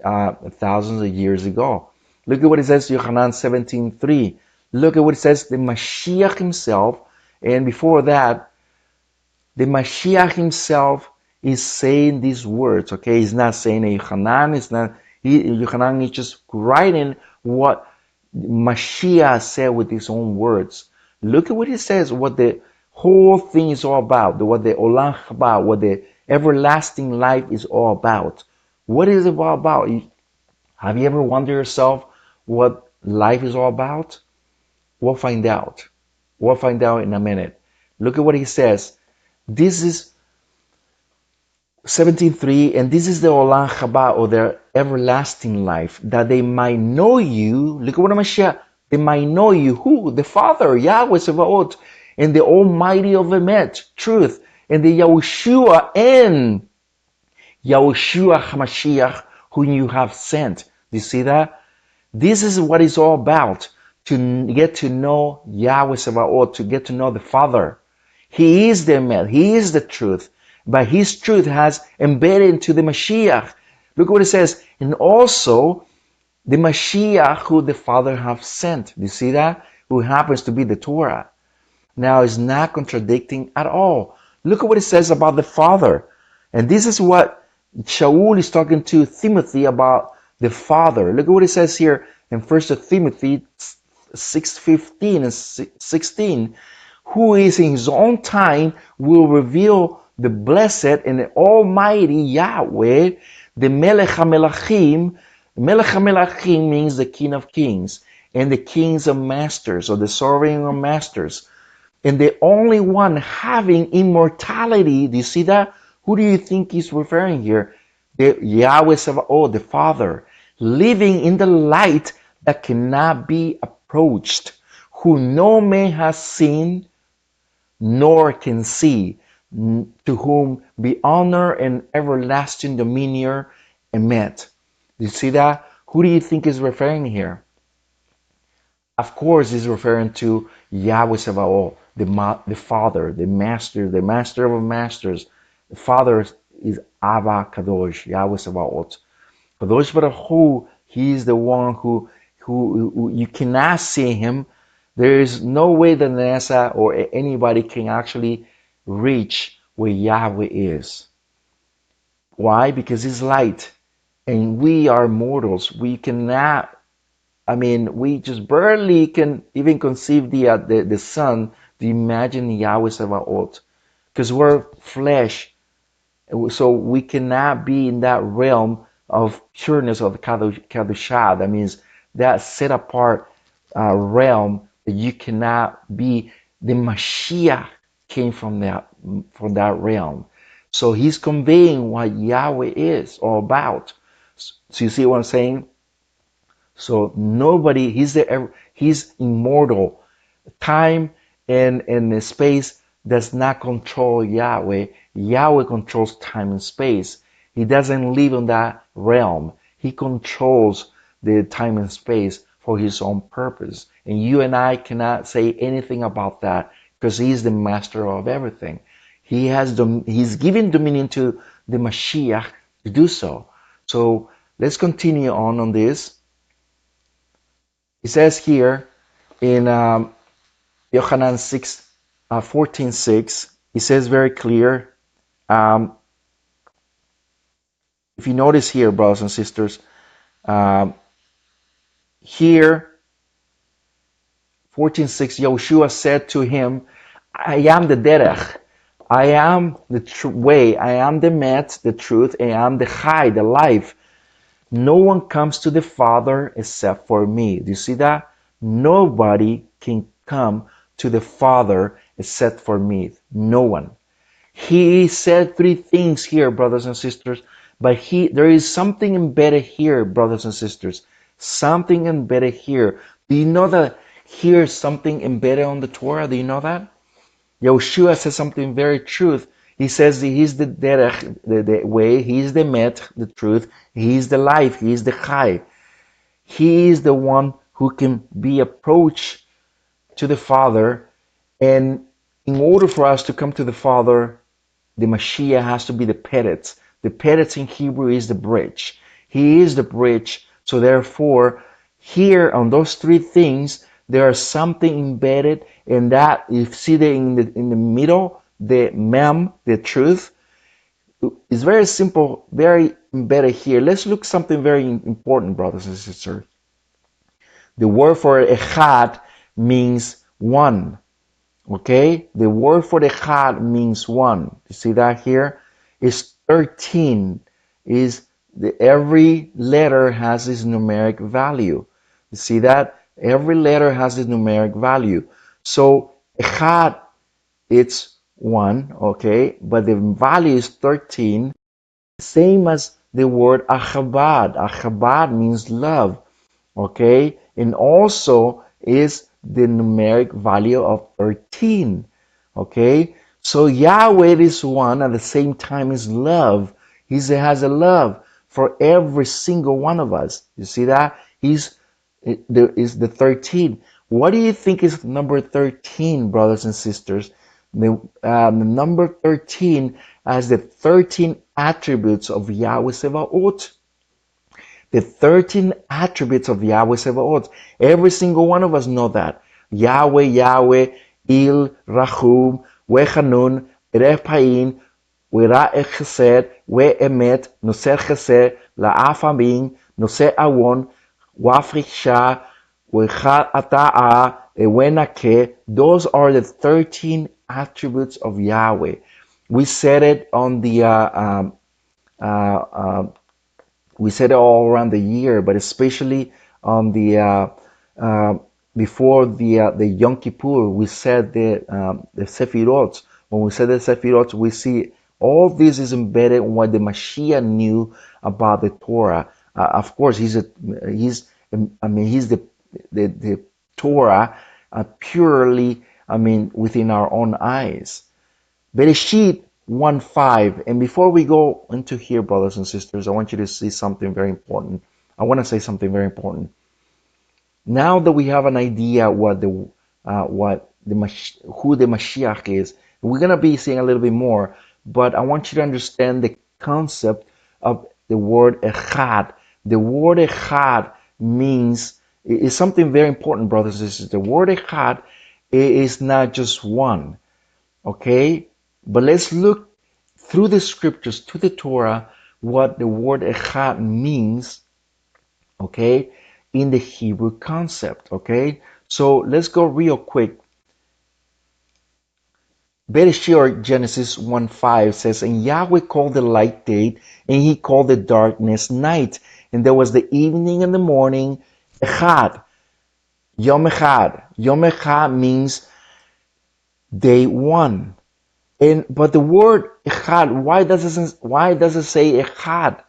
thousands of years ago. Look at what it says, Yochanan 17:3. Look at what it says, the Mashiach himself. And before that, the Mashiach himself is saying these words, okay? He's not saying Yochanan, Yochanan is just writing what Mashiach said with his own words. Look at what he says, what the whole thing is all about, what the Olam Haba, what the everlasting life is all about. What is it all about? Have you ever wondered yourself what life is all about? We'll find out. We'll find out in a minute. Look at what he says. This is 17:3, and this is the Olam Haba, or the everlasting life, that they might know you. Look at what Mashiach. They might know you. Who? The Father, Yahweh Sevaot, and the Almighty of Emet, truth, and the Yahushua and Yahushua HaMashiach, whom you have sent. Do you see that? This is what it's all about. To get to know Yahweh Sevaot, to get to know the Father. He is the Emet. He is the truth. But his truth has embedded into the Mashiach. Look what it says. And also the Mashiach who the Father have sent. Do you see that? Who happens to be the Torah. Now it's not contradicting at all. Look at what it says about the Father. And this is what Shaul is talking to Timothy about the Father. Look at what it says here in 1 Timothy 6:15 and 16. Who is in his own time will reveal the blessed and the almighty Yahweh, the Melech HaMelachim. Melech HaMelachim means the King of Kings and the Kings of Masters, or the Sovereign of Masters. And the only one having immortality. Do you see that? Who do you think he's referring here? The Yahweh Sabaoth, the Father, living in the light that cannot be approached, who no man has seen nor can see, to whom be honor and everlasting dominion emet. Do you see that? Who do you think is referring here? Of course, he's referring to Yahweh Sabaoth, the Father, the Master of masters. The Father is Abba Kadosh, Yahweh Sabaoth. Kadosh Baruch Hu, he is the one who you cannot see him. There is no way that NASA or anybody can actually reach where Yahweh is. Why? Because he's light. And we are mortals. We cannot, we just barely can even conceive the Son to imagine Yahweh Sabaoth. Because we're flesh. So we cannot be in that realm of pureness of Kadoshah. That means that set apart realm that you cannot be. The Mashiach came from that realm. So he's conveying what Yahweh is all about. So you see what I'm saying? So nobody, he's immortal. Time and space does not control Yahweh. Yahweh controls time and space. He doesn't live in that realm. He controls the time and space for his own purpose. And you and I cannot say anything about that because he's the master of everything. He's given dominion to the Mashiach to do so. So let's continue on this. It says here in Yohanan 6, 14:6, it says very clear. If you notice here, brothers and sisters, here 14:6, Yeshua said to him, I am the derech, I am the way, I am the met, the truth, I am the chai, the life. No one comes to the Father except for me. Do you see that? Nobody can come to the Father except for me. No one. He said three things here, brothers and sisters, but there is something embedded here, brothers and sisters. Something embedded here. Do you know that here is something embedded on the Torah? Do you know that? Yeshua says something very truth. He says he's the derech, the way, he's the met, the truth, he's the life, he's the chai. He is the one who can be approached to the Father. And in order for us to come to the Father, the Mashiach has to be the peretz. The peretz in Hebrew is the bridge. He is the bridge. So therefore, here on those three things, there is something embedded in that. You see that in the middle, the mem, the truth, is very simple, very embedded here. Let's look something very important, brothers and sisters. The word for echad means one. Okay, the word for the chad means one. You see that here? It's 13. Every letter has its numeric value. You see that? Every letter has its numeric value. So echad, it's one, okay, but the value is 13. Same as the word achabad. Achabad means love, okay, and also is the numeric value of 13. Okay, so Yahweh is one at the same time is love. He has a love for every single one of us. You see that? There is the 13. What do you think is number 13, brothers and sisters? The number 13 as the 13 attributes of Yahweh Sevaot. The 13 attributes of Yahweh Sevaot. Every single one of us know that. Yahweh, Yahweh, Il, Rahum, Wechanun, Repain, Wera Chesed, We Emet, Noser Chesed, La'afamin, Noser Awon, Wafriksha, Wechal Ata'a, Ewenake. Those are the 13 attributes of Yahweh. We said it on the we said it all around the year, but especially on the before the Yom Kippur, we said the Sefirot. When we said the Sefirot, we see all this is embedded in what the Mashiach knew about the Torah. Of course, he's the Torah purely, within our own eyes. Bereshit 1:5. And before we go into here, brothers and sisters, I want you to see something very important. I want to say something very important. Now that we have an idea who the Mashiach is, we're gonna be seeing a little bit more. But I want you to understand the concept of the word echad. The word echad is something very important, brothers and sisters. The word echad is not just one, okay? But let's look through the scriptures, to the Torah, what the word echad means, okay, in the Hebrew concept, okay? So let's go real quick. Bereshit, or Genesis 1:5 says, and Yahweh called the light day, and he called the darkness night. And there was the evening and the morning, echad, Yom Echad. Yom Echad means day one. But the word echad, why does it say echad?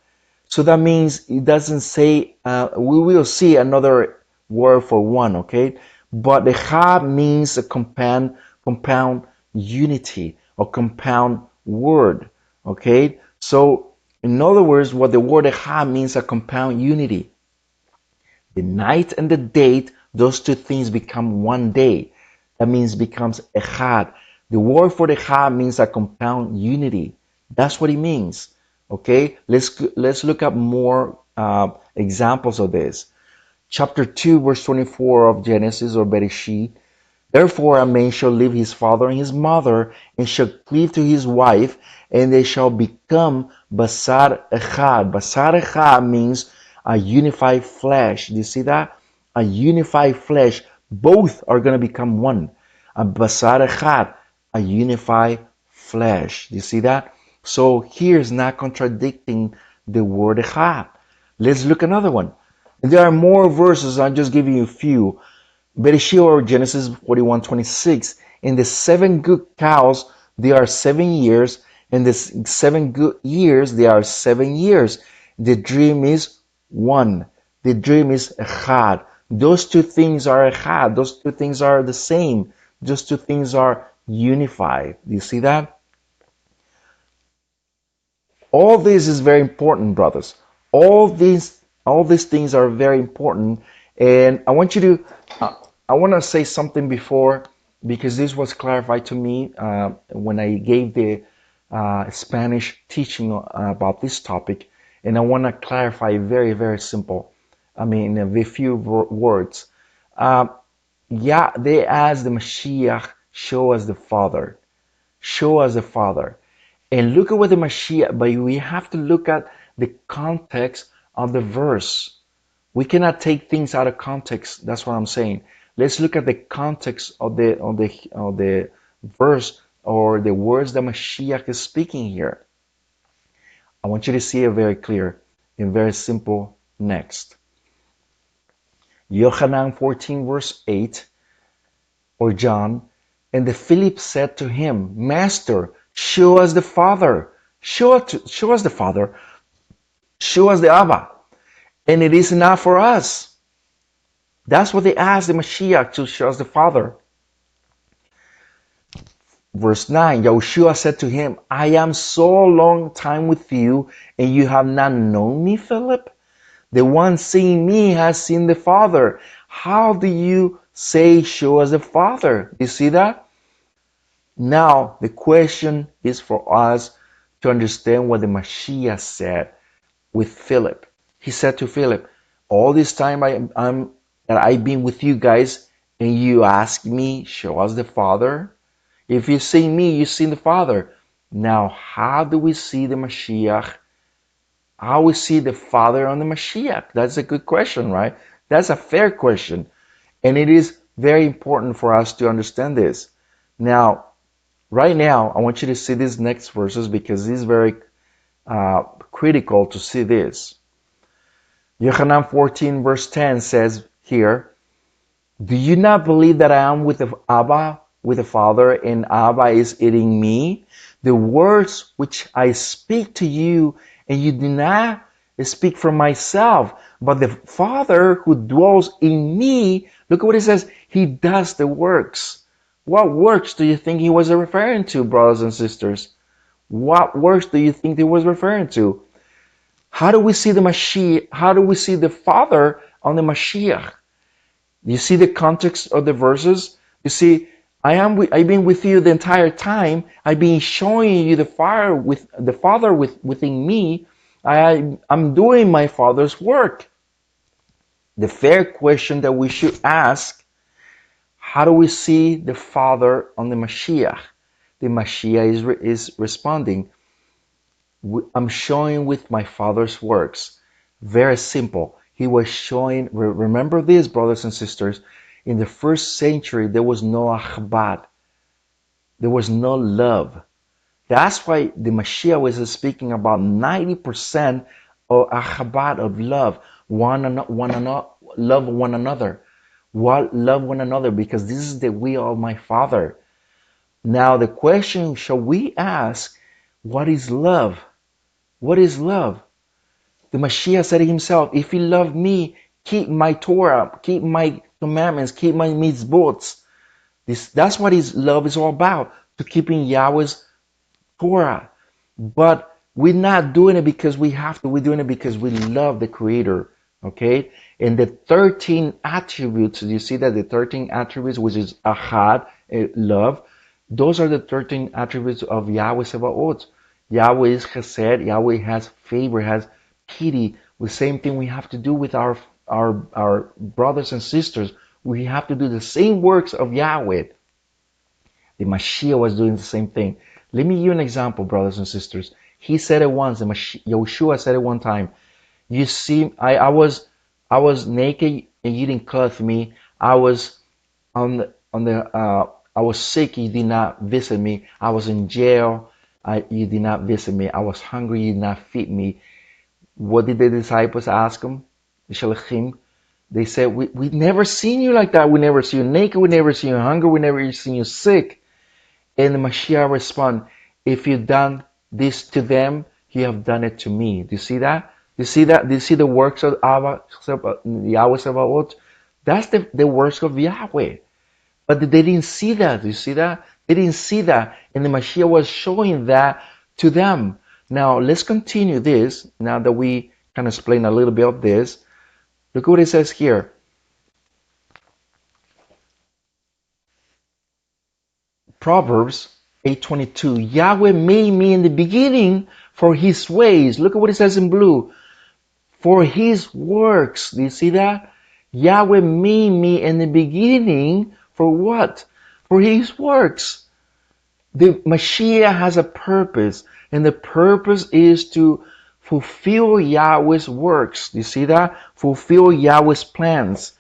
So that means it doesn't say, we will see another word for one, okay? But echad means a compound unity, or compound word, okay? So in other words, what the word echad means, a compound unity. The night and the day, those two things become one day. That means becomes echad. The word for echad means a compound unity. That's what it means, Okay, let's look up more examples of this. Chapter 2, verse 24 of Genesis or Bereshit. Therefore a man shall leave his father and his mother, and shall cleave to his wife, and they shall become basar echad. Basar echad means a unified flesh. Do you see that? A unified flesh. Both are going to become one. A basar echad, a unified flesh. Do you see that? So here's not contradicting the word echad. Let's look another one. There are more verses. I'm just giving you a few. Bereshit or Genesis 41:26. In the 7 good cows, they are 7 years, and the 7 good years, they are 7 years. The dream is one. The dream is echad. Those two things are echad. Those two things are the same. Those two things are unified. Do you see that? All this is very important, brothers. All these things are very important, and I want you to I want to say something before, because this was clarified to me when I gave the Spanish teaching about this topic, and I want to clarify very, very simple. I mean, in a few words. Uh, yeah, they asked the Mashiach, show us the Father. Show us the Father. And look at what the Mashiach, but we have to look at the context of the verse. We cannot take things out of context. That's what I'm saying. Let's look at the context of the verse or the words that Mashiach is speaking here. I want you to see it very clear and very simple next. Yohanan 14 verse 8, or John, and the Philip said to him, Master, show us the Father. Show us the Father. Show us the Abba. And it is enough for us. That's what they asked the Mashiach, to show us the Father. Verse 9, Yahushua said to him, I am so long time with you, and you have not known me, Philip? The one seeing me has seen the Father. How do you say, show us the Father? You see that? Now, the question is for us to understand what the Mashiach said with Philip. He said to Philip, all this time I've been with you guys, and you ask me, show us the Father? If you see me, you see the Father. Now, how do we see the Mashiach? How we see the Father on the Mashiach? That's a good question, right? That's a fair question. And it is very important for us to understand this. Now, right now, I want you to see these next verses, because it's very critical to see this. Yohanan 14 verse 10 says here, do you not believe that I am with the Abba, with the Father, and Abba is eating me? The words which I speak to you, and you do not speak from myself, but the Father who dwells in me, look at what it says, he does the works. What works do you think he was referring to, brothers and sisters? What works do you think he was referring to? How do we see the Mashiach? How do we see the Father on the Mashiach? You see the context of the verses? You see, I've been with you the entire time. I've been showing you the Father within me. I'm doing my Father's work. The fair question that we should ask, how do we see the Father on the Mashiach? The Mashiach is responding, I'm showing with my Father's works. Very simple. He was showing, remember this, brothers and sisters, in the first century there was no ahbad. There was no love. That's why the Mashiach was speaking about 90% of ahbad, of love. Love one another. Love one another, because this is the will of my Father. Now the question shall we ask, what is love? What is love? The Mashiach said himself, if you love me, keep my Torah, keep my commandments, keep my mitzvot. That's what his love is all about, to keeping Yahweh's Torah. But we're not doing it because we have to. We're doing it because we love the Creator. Okay? And the 13 attributes, you see that the 13 attributes, which is ahad, love, those are the 13 attributes of Yahweh Sebaot. Yahweh is chesed. Yahweh has favor, has pity. The same thing we have to do with our brothers and sisters. We have to do the same works of Yahweh. The Mashiach was doing the same thing. Let me give you an example, brothers and sisters. He said it once. Yeshua said it one time. You see, I was naked and you didn't clothe me. I was I was sick. You did not visit me. I was in jail. You did not visit me. I was hungry. You did not feed me. What did the disciples ask him? The Shalachim. They said, we never seen you like that. We never see you naked. We never see you hungry. We never seen you sick. And the Mashiach respond, if you've done this to them, you have done it to me. Do you see that? Do you see that? Do you see the works of Yahweh Sabaoth? That's the works of Yahweh. But they didn't see that. Do you see that? They didn't see that. And the Mashiach was showing that to them. Now, let's continue this. Now that we kind of explain a little bit of this. Look what it says here. Proverbs 8:22. Yahweh made me in the beginning for his ways. Look at what it says in blue. For his works. Do you see that? Yahweh made me in the beginning for what? For his works. The Mashiach has a purpose, and the purpose is to fulfill Yahweh's works. Do you see that? Fulfill Yahweh's plans.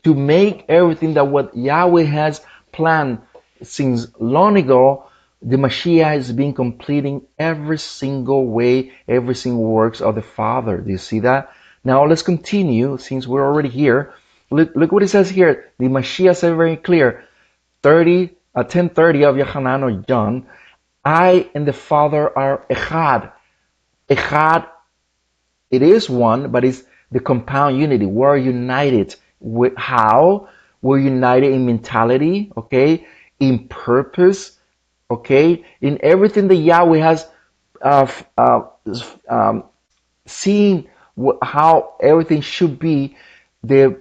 To make everything that what Yahweh has planned since long ago, the Mashiach has been completing every single way, every single works of the Father. Do you see that? Now let's continue, since we're already here. Look what it says here. The Mashiach said very clear, 10:30 of Yochanan or John, I and the Father are Echad. Echad, it is one, but it's the compound unity. We're united. How? We're united in mentality, okay? In purpose, okay? In everything that Yahweh has seen how everything should be. The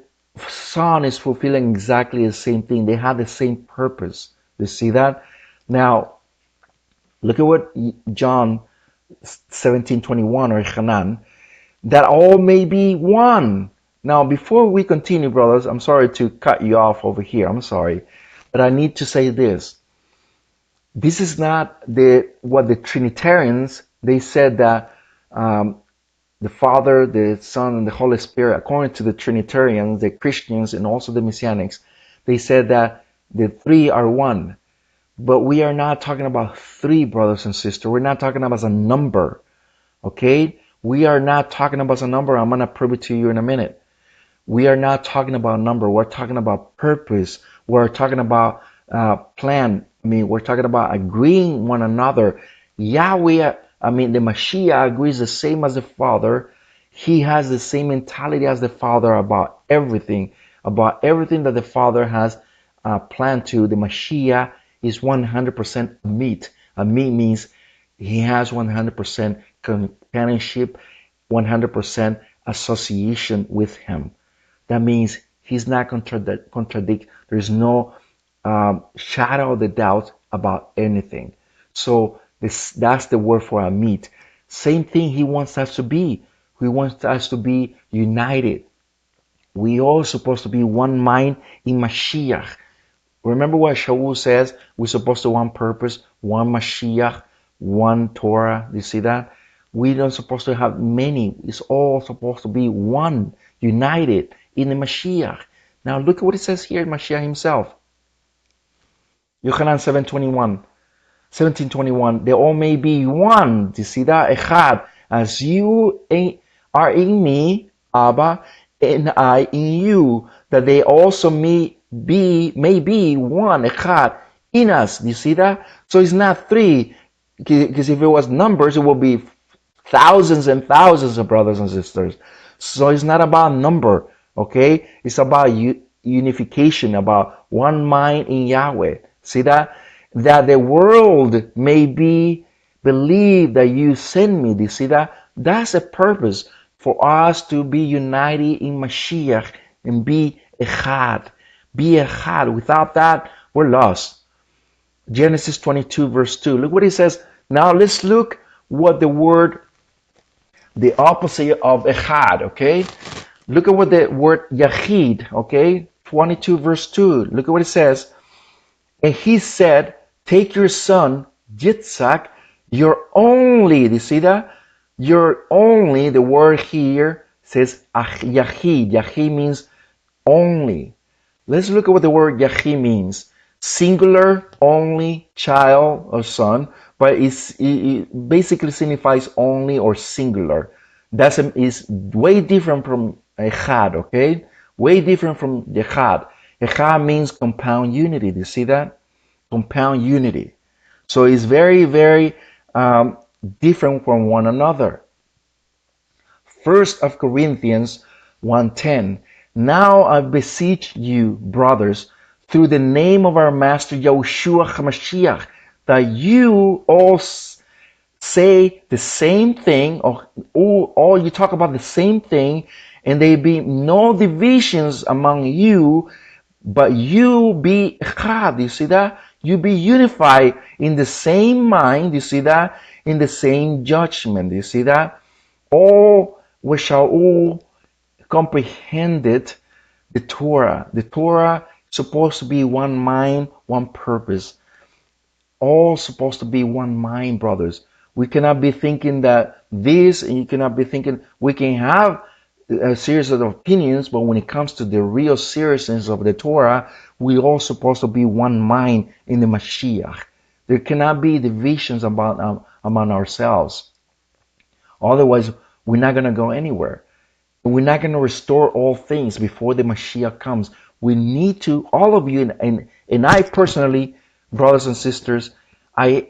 Son is fulfilling exactly the same thing. They have the same purpose. You see that? Now, look at what John 17:21 or Hanan, that all may be one. Now, before we continue, brothers, I'm sorry to cut you off over here. I'm sorry. But I need to say this. This is not what the Trinitarians, they said that the Father, the Son, and the Holy Spirit, according to the Trinitarians, the Christians, and also the Messianics, they said that the three are one. But we are not talking about three, brothers and sisters. We're not talking about a number. Okay? We are not talking about a number. I'm going to prove it to you in a minute. We are not talking about a number. We're talking about purpose. We're talking about plan. We're talking about agreeing one another. Yahweh, the Mashiach agrees the same as the Father. He has the same mentality as the Father about everything that the Father has planned to. The Mashiach is 100% meat. A meat means he has 100% companionship, 100% association with him. That means he's not contradict. There's no shadow of the doubt about anything. So that's the word for a meat. Same thing he wants us to be. He wants us to be united. We all supposed to be one mind in Mashiach. Remember what Shaul says? We're supposed to one purpose, one Mashiach, one Torah. You see that? We don't supposed to have many. It's all supposed to be one, united in the Mashiach. Now look at what it says here in Mashiach himself. Yochanan 17:21. They all may be one. Do you see that? Echad. As you are in me, Abba, and I in you, that they also may be one, Echad, in us. Do you see that? So it's not three, because if it was numbers, it would be thousands and thousands of brothers and sisters. So it's not about number, okay? It's about unification, about one mind in Yahweh. See that? That the world may believe that you send me. Do you see that? That's the purpose, for us to be united in Mashiach and be Echad. Be Echad. Without that, we're lost. Genesis 22 verse 2. Look what it says. Now let's look what the opposite of echad, okay? Look at what the word yachid, okay? 22 verse 2. Look at what it says. And he said, take your son, Yitzhak, your only, do you see that? Your only, the word here says yachid. Yachid means only. Let's look at what the word yachid means. Singular, only, child or son, but it basically signifies only or singular. Is way different from echad, okay? Way different from echad. Echad means compound unity. Do you see that? Compound unity. So it's very, very different from one another. First of Corinthians 1:10. Now I beseech you, brothers, through the name of our Master Yahushua HaMashiach, that you all say the same thing, or all you talk about the same thing, and there be no divisions among you, but you be echad. You see that? You be unified in the same mind. You see that? In the same judgment. You see that? All we shall all comprehended the Torah. The Torah is supposed to be one mind, one purpose. All supposed to be one mind, brothers. We cannot be thinking that this, and you cannot be thinking we can have a series of opinions, but when it comes to the real seriousness of the Torah, we all supposed to be one mind in the Mashiach. There cannot be divisions about among ourselves. Otherwise, we're not going to go anywhere. We're not going to restore all things before the Mashiach comes. We need to, all of you, and I personally, brothers and sisters, I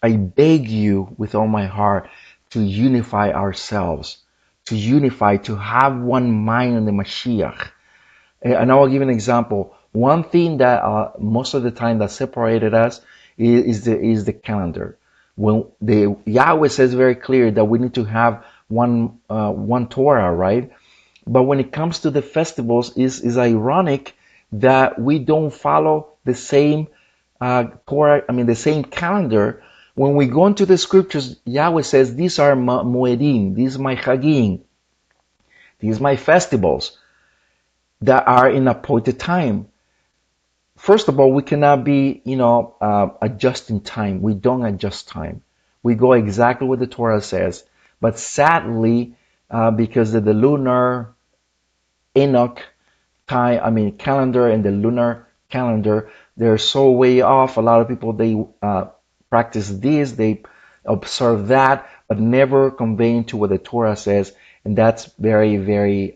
beg you with all my heart to unify ourselves, to have one mind in the Mashiach. And I will give an example. One thing that most of the time that separated us is the calendar. When the Yahweh says very clear that we need to have one Torah, right? But when it comes to the festivals, is ironic that we don't follow the same Torah. I mean, the same calendar. When we go into the scriptures, Yahweh says, "These are Moedim. These are my Chagim. These are my festivals that are in appointed time." First of all, we cannot be, adjusting time. We don't adjust time. We go exactly what the Torah says. But sadly, because of the lunar Enoch calendar and the lunar calendar, they're so way off. A lot of people, they practice this, they observe that, but never conveying to what the Torah says, and that's very, very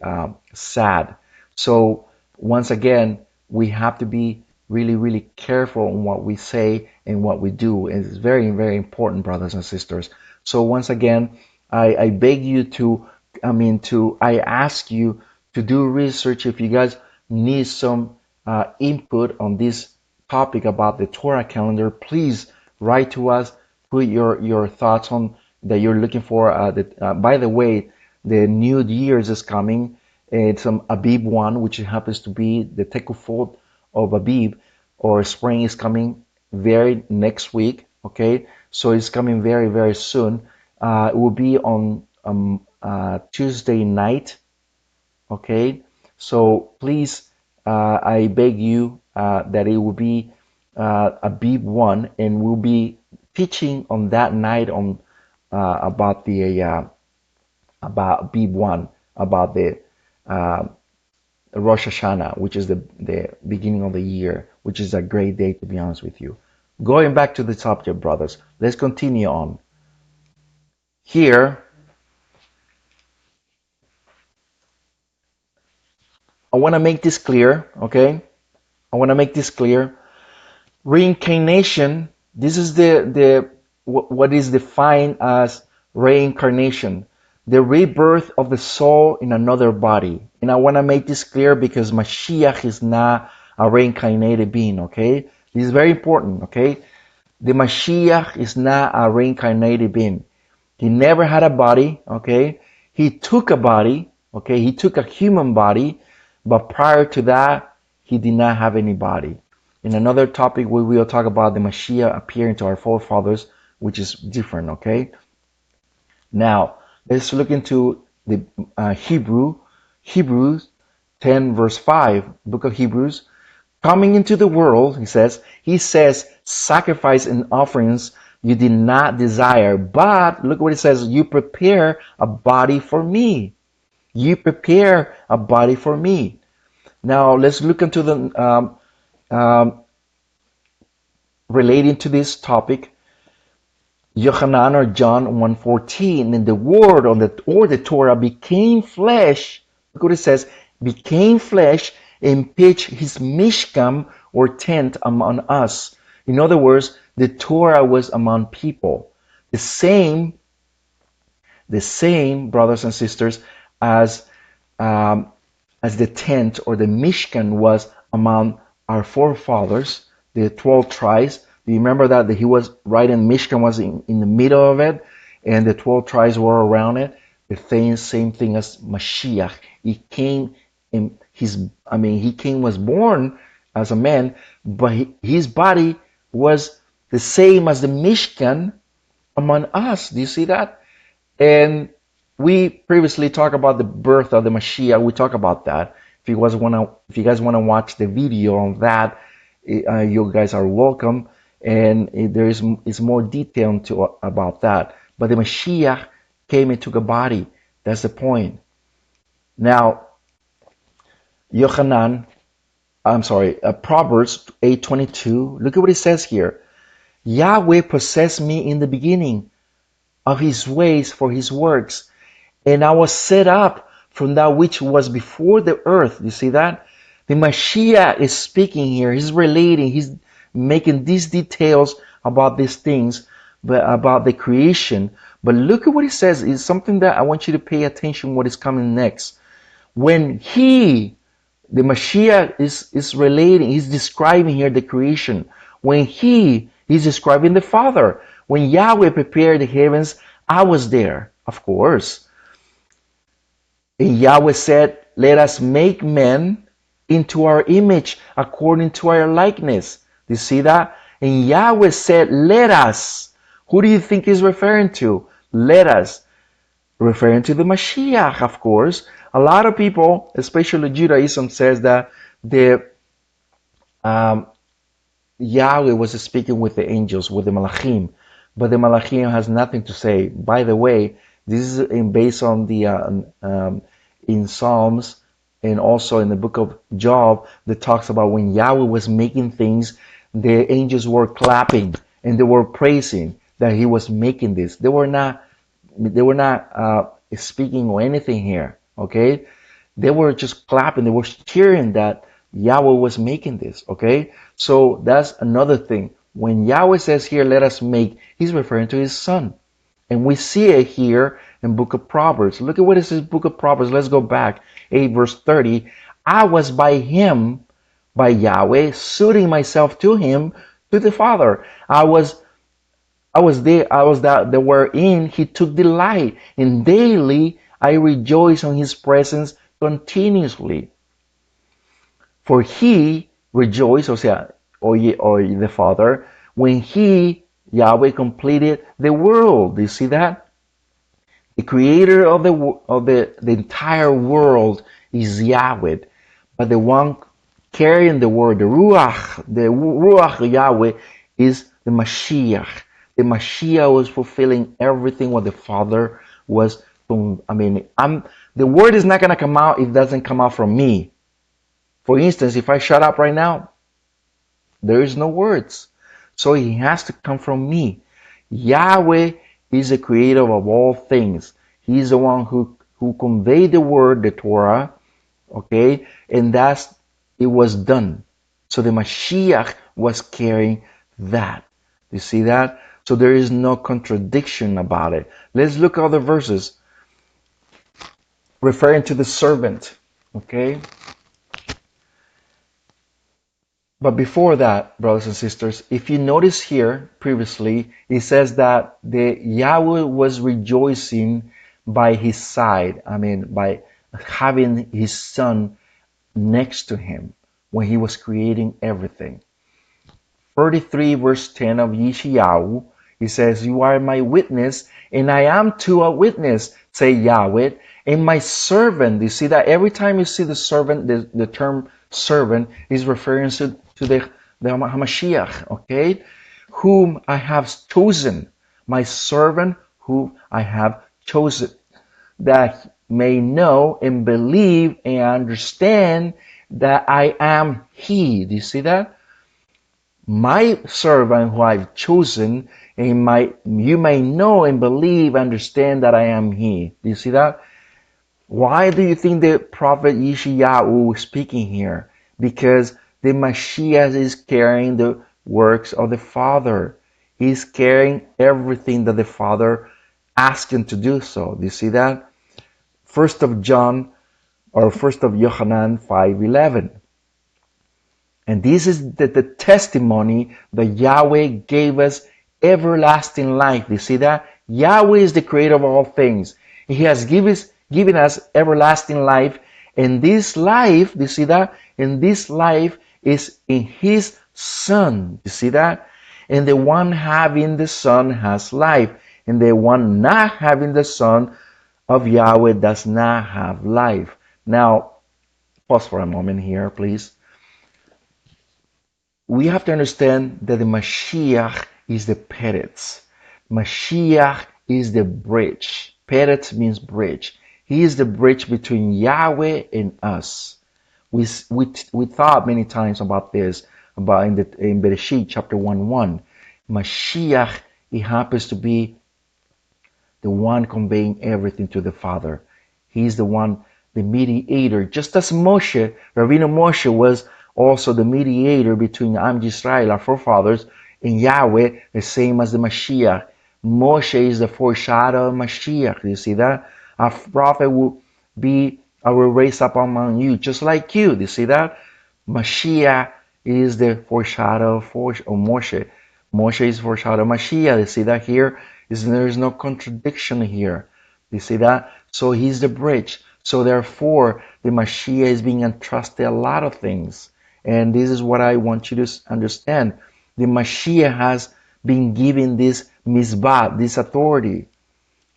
sad. So once again, we have to be really, really careful on what we say and what we do. It's very, very important, brothers and sisters. So once again, I beg you I ask you to do research. If you guys need some input on this topic about the Torah calendar, please write to us, put your thoughts on that you're looking for. By the way, the new year's is coming. It's Abib 1, which happens to be the Tekufot of Abib, or spring is coming very next week, okay? So it's coming very, very soon. It will be on Tuesday night, okay? So please, I beg you that it will be Abib 1, and we'll be teaching on that night on about Abib 1, about the Rosh Hashanah, which is the beginning of the year, which is a great day, to be honest with you. Going back to the subject, brothers, let's continue on. Here, I want to make this clear, okay? I want to make this clear. Reincarnation, this is what is defined as reincarnation, the rebirth of the soul in another body. And I want to make this clear because Mashiach is not a reincarnated being, okay? This is very important, okay? The Mashiach is not a reincarnated being. He never had a body, okay? He took a body, okay? He took a human body, but prior to that, he did not have any body. In another topic, we will talk about the Mashiach appearing to our forefathers, which is different, okay? Now, let's look into the Hebrews 10 verse 5, book of Hebrews. Coming into the world, he says, sacrifice and offerings you did not desire, but look what it says, you prepare a body for me. You prepare a body for me. Now, let's look into the, relating to this topic, Yohanan or John 1:14, and the word or the Torah became flesh. Look what it says, became flesh and pitched his mishkan or tent among us. In other words, the Torah was among people. The same, brothers and sisters, as um, as the tent or the Mishkan was among our forefathers, the 12 tribes. Do you remember that he was right in Mishkan was in the middle of it, and the 12 tribes were around it? The same thing as Mashiach. He came in he came, was born as a man, but his body was the same as the Mishkan among us. Do you see that? And we previously talked about the birth of the Mashiach. We talk about that. If you guys want to watch the video on that, you guys are welcome. And it's more detail about that. But the Mashiach came and took a body. That's the point. Now, Proverbs 8:22. Look at what it says here. Yahweh possessed me in the beginning of his ways for his works, and I was set up from that which was before the earth. You see that? The Mashiach is speaking here. He's relating. He's making these details about these things, but about the creation. But look at what he says. It's something that I want you to pay attention what is coming next. When the Mashiach is relating, he's describing here the creation. When he's describing the Father. When Yahweh prepared the heavens, I was there, of course. And Yahweh said, let us make men into our image, according to our likeness. Do you see that? And Yahweh said, let us. Who do you think he's referring to? Let us. Referring to the Mashiach, of course. A lot of people, especially Judaism, says that Yahweh was speaking with the angels, with the Malachim. But the Malachim has nothing to say. By the way, this is based on the in Psalms and also in the book of Job that talks about when Yahweh was making things, the angels were clapping and they were praising that he was making this. They were not speaking or anything here. Okay, they were just clapping. They were cheering that Yahweh was making this. Okay, so that's another thing. When Yahweh says here, let us make, he's referring to his son. And we see it here in book of Proverbs. Look at what it says in book of Proverbs. Let's go back. 8 verse 30. I was by him, by Yahweh, suiting myself to him, to the Father. I was that wherein he took delight. And daily I rejoice on his presence continuously. For he rejoiced, or the Father, when Yahweh completed the world. Do you see that? The creator of the entire world is Yahweh, but the one carrying the word, the Ruach of Yahweh, is the Mashiach. The Mashiach was fulfilling everything what the Father was. The word is not going to come out if it doesn't come out from me. For instance, if I shut up right now, there is no words. So he has to come from me. Yahweh is the creator of all things. He's the one who conveyed the word, the Torah, okay? And it was done. So the Mashiach was carrying that. You see that? So there is no contradiction about it. Let's look at other verses referring to the servant, okay? But before that, brothers and sisters, if you notice here previously, it says that the Yahweh was rejoicing by his side. By having his son next to him when he was creating everything. 33 verse 10 of Yeshayahu, He says, you are my witness, and I am too a witness, say Yahweh, and my servant. You see that every time you see the servant, the term servant is referring to the Hamashiach, okay? Whom I have chosen, my servant whom I have chosen, that may know and believe and understand that I am He. Do you see that? My servant who I've chosen, and you may know and believe, understand that I am He. Do you see that? Why do you think the prophet Yeshayahu is speaking here? Because the Mashiach is carrying the works of the Father. He's carrying everything that the Father asked him to do so. Do you see that? First of John, or First of Yohanan 5:11. And this is the testimony that Yahweh gave us everlasting life. You see that? Yahweh is the creator of all things. He has given us everlasting life. And this life, you see that? And this life is in His Son. You see that? And the one having the Son has life. And the one not having the Son of Yahweh does not have life. Now, pause for a moment here, please. We have to understand that the Mashiach is the Peretz. Mashiach is the bridge. Peretz means bridge. He is the bridge between Yahweh and us. We thought many times about this, about in Bereshit chapter 1:1. Mashiach, he happens to be the one conveying everything to the Father. He's the one, the mediator. Just as Moshe, Rabbeinu Moshe was also the mediator between Am Yisrael, our forefathers, and Yahweh, the same as the Mashiach. Moshe is the foreshadow of Mashiach. You see that? A prophet will raise up among you, just like you. Do you see that? Mashiach is the foreshadow of Moshe. Moshe is foreshadow of Mashiach. You see that here? There is no contradiction here. You see that? So he's the bridge. So therefore, the Mashiach is being entrusted a lot of things. And this is what I want you to understand. The Mashiach has been given this mizbah, this authority.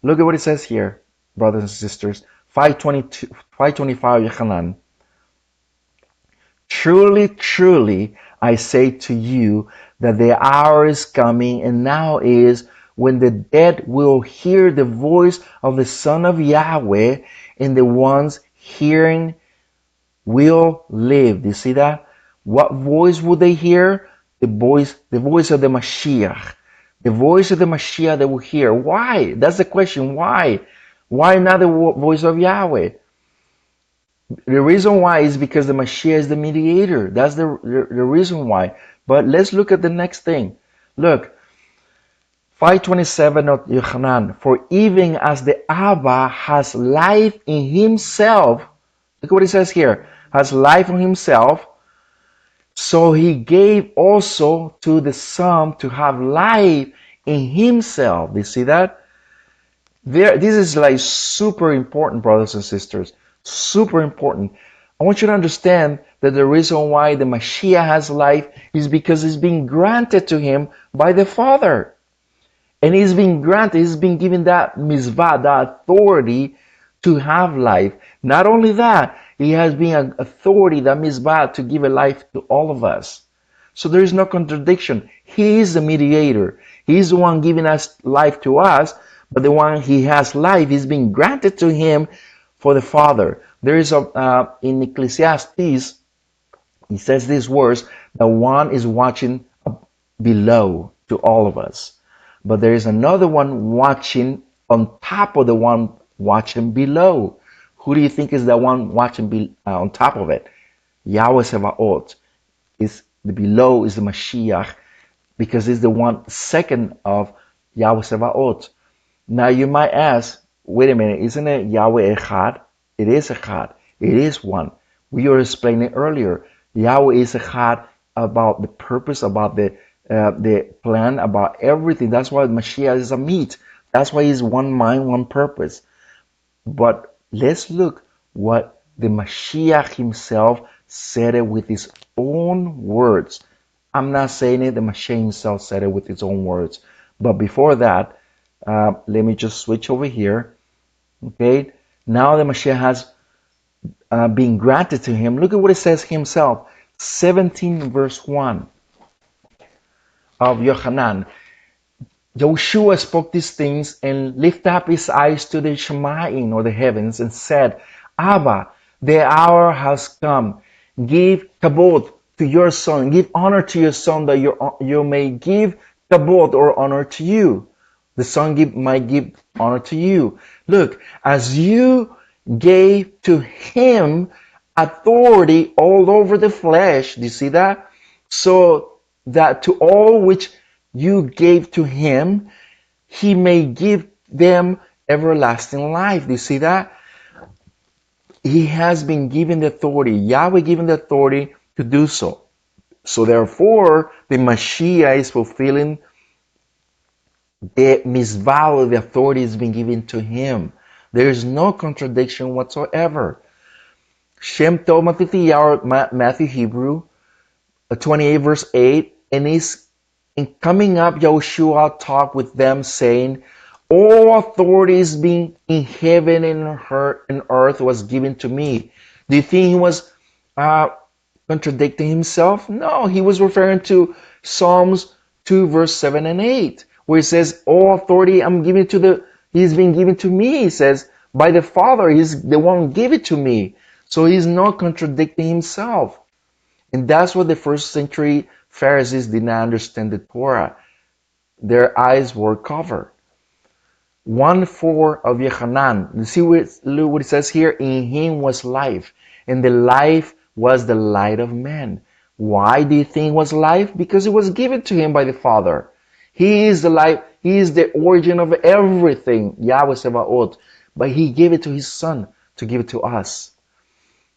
Look at what it says here, brothers and sisters. 525 Yochanan. Truly, truly, I say to you that the hour is coming, and now is, when the dead will hear the voice of the Son of Yahweh, and the ones hearing will live. Do you see that? What voice would they hear? The voice of the Mashiach. The voice of the Mashiach they will hear. Why? That's the question. Why? Why not the voice of Yahweh? The reason why is because the Mashiach is the mediator. That's the reason why. But let's look at the next thing. Look, 527 of Yochanan. For even as the Abba has life in himself, look what it says here, has life in himself, so he gave also to the Son to have life in himself. Do you see that? This is like super important, brothers and sisters. Super important. I want you to understand that the reason why the Mashiach has life is because it's been granted to him by the Father. And he's been given that mizvah, that authority to have life. Not only that, he has been an authority, that mizvah, to give a life to all of us. So there is no contradiction. He is the mediator. He's the one giving us life to us, but the one he has life is being granted to him for the Father. There is in Ecclesiastes, he says these words, that one is watching below to all of us. But there is another one watching on top of the one watching below. Who do you think is the one watching on top of it? Yahweh Sevaot. The below is the Mashiach, because it's the one second of Yahweh Sevaot. Now you might ask, wait a minute, isn't it Yahweh Echad? It is Echad. It is one. We were explaining earlier. Yahweh is Echad about the purpose, about the plan, about everything. That's why Mashiach is a meat. That's why he's one mind, one purpose. But let's look what the Mashiach himself said it with his own words. I'm not saying it, the Mashiach himself said it with his own words. But before that, let me just switch over here. Okay, now the Mashiach has been granted to him. Look at what it says himself. 17 verse 1 of Yohanan. Joshua spoke these things and lifted up his eyes to the Shemayim, or the heavens, and said, Abba, the hour has come. Give kabod to your son. Give honor to your son, that you may give kabod, or honor to you. The son might give honor to you. Look, as you gave to him authority all over the flesh, do you see that? So that to all which you gave to him, he may give them everlasting life. Do you see that? He has been given the authority. Yahweh given the authority to do so. So therefore, the Mashiach is fulfilling the misvow, the authority has been given to him. There is no contradiction whatsoever. Shem Tov Matthew Hebrew 28 verse 8, and is in coming up, Yahushua talked with them, saying, all authority is being in heaven and earth was given to me. Do you think he was contradicting himself? No, he was referring to Psalms 2 verse 7 and 8, where he says, all authority he's been given to me. He says, by the Father, he's the one who gave it to me. So he's not contradicting himself. And that's what the first century Pharisees did not understand the Torah. Their eyes were covered. 1:4 of Yohanan. You see what it says here? In him was life, and the life was the light of men. Why do you think it was life? Because it was given to him by the Father. He is the life. He is the origin of everything, Yahweh Sebaot. But he gave it to his Son to give it to us.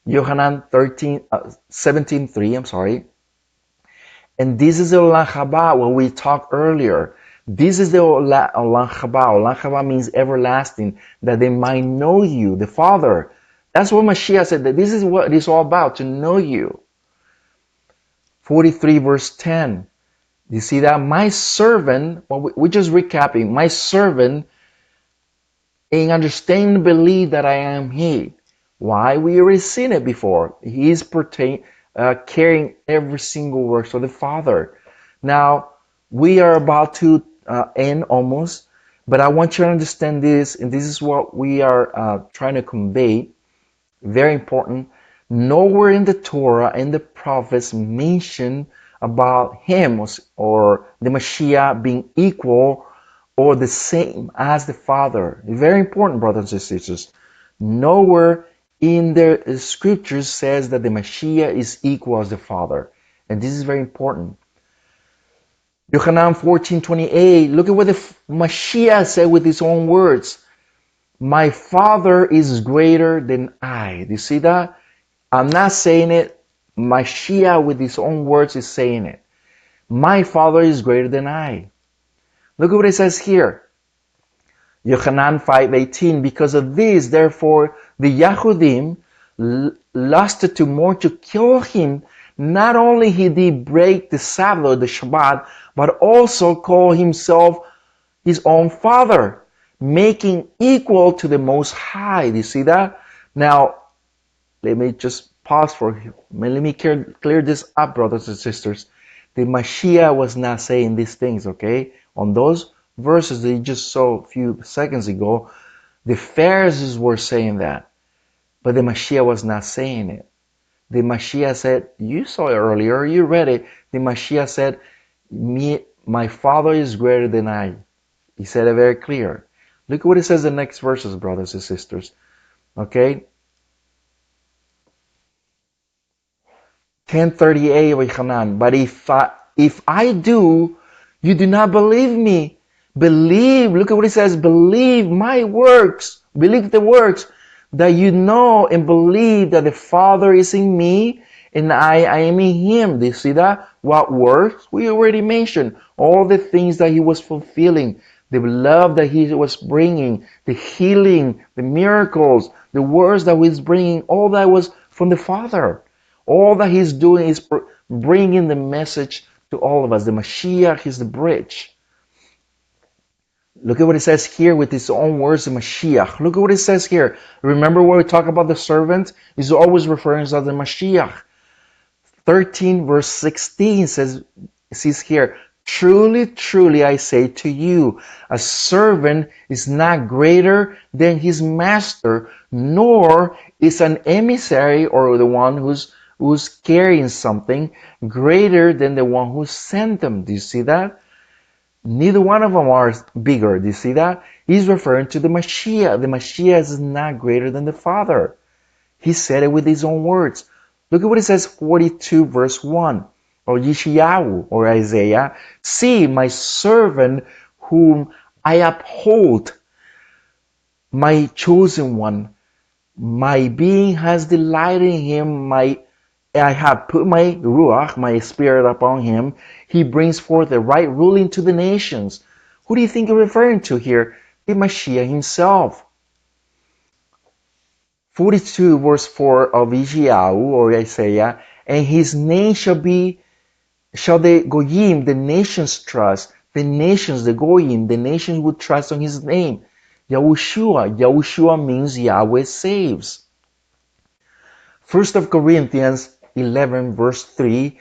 Yohanan 17:3, I'm sorry. And this is the Olam Haba, when we talked earlier. This is the Olam Haba. Olam Haba means everlasting, that they might know you, the Father. That's what Mashiach said, that this is what it is all about, to know you. 43 verse 10. You see that? My servant, well, we're just recapping, my servant, in understanding and believe that I am he. Why? We already seen it before. He is carrying every single work of the Father. Now, we are about to end almost, but I want you to understand this, and this is what we are trying to convey. Very important. Nowhere in the Torah and the prophets mention about him or the Mashiach being equal or the same as the Father. Very important, brothers and sisters. Nowhere in the scriptures says that the Mashiach is equal as the Father. And this is very important. Yohanan 14:28, look at what the Mashiach said with his own words. My Father is greater than I. Do you see that? I'm not saying it. Mashiach with his own words is saying it. My Father is greater than I. Look at what it says here. Yohanan 5:18, because of this, therefore, the Yahudim lusted to more to kill him. Not only he did break the Sabbath, the Shabbat, but also call himself his own Father, making equal to the Most High. Do you see that? Now, let me just pause for let me clear this up, brothers and sisters. The Mashiach was not saying these things, okay? On those verses that you just saw a few seconds ago, the Pharisees were saying that, but the Mashiach was not saying it. The Mashiach said, you saw it earlier, you read it. The Mashiach said, my Father is greater than I. He said it very clear. Look at what it says in the next verses, brothers and sisters. Okay? 10:38 of Yohanan. But if I do, you do not believe me. Believe, look at what it says, believe my works, believe the works, that you know and believe that the Father is in me and I am in him. Do you see that? What works? We already mentioned all the things that he was fulfilling, the love that he was bringing, the healing, the miracles, the words that he was bringing, all that was from the Father. All that he's doing is bringing the message to all of us. The Mashiach is the bridge. Look at what it says here with his own words, the Mashiach. Look at what it says here. Remember when we talk about the servant? He's always referring to the Mashiach. 13 verse 16 says here, truly, truly, I say to you, a servant is not greater than his master, nor is an emissary or the one who's carrying something greater than the one who sent them. Do you see that? Neither one of them are bigger. Do you see that? He's referring to the Mashiach. The Mashiach is not greater than the Father. He said it with his own words. Look at what it says, 42 verse 1. Or Yeshayahu, or Isaiah. See, my servant whom I uphold, my chosen one. My being has delighted in him. I have put my Ruach, my spirit upon him. He brings forth the right ruling to the nations. Who do you think you're referring to here? The Mashiach himself. 42 verse 4 of Yeshayahu or Isaiah, and his name shall the Goyim, the nations trust, the nations, the Goyim, the nations would trust on his name. Yahushua. Yahushua means Yahweh saves. 1 Corinthians 11 verse 3,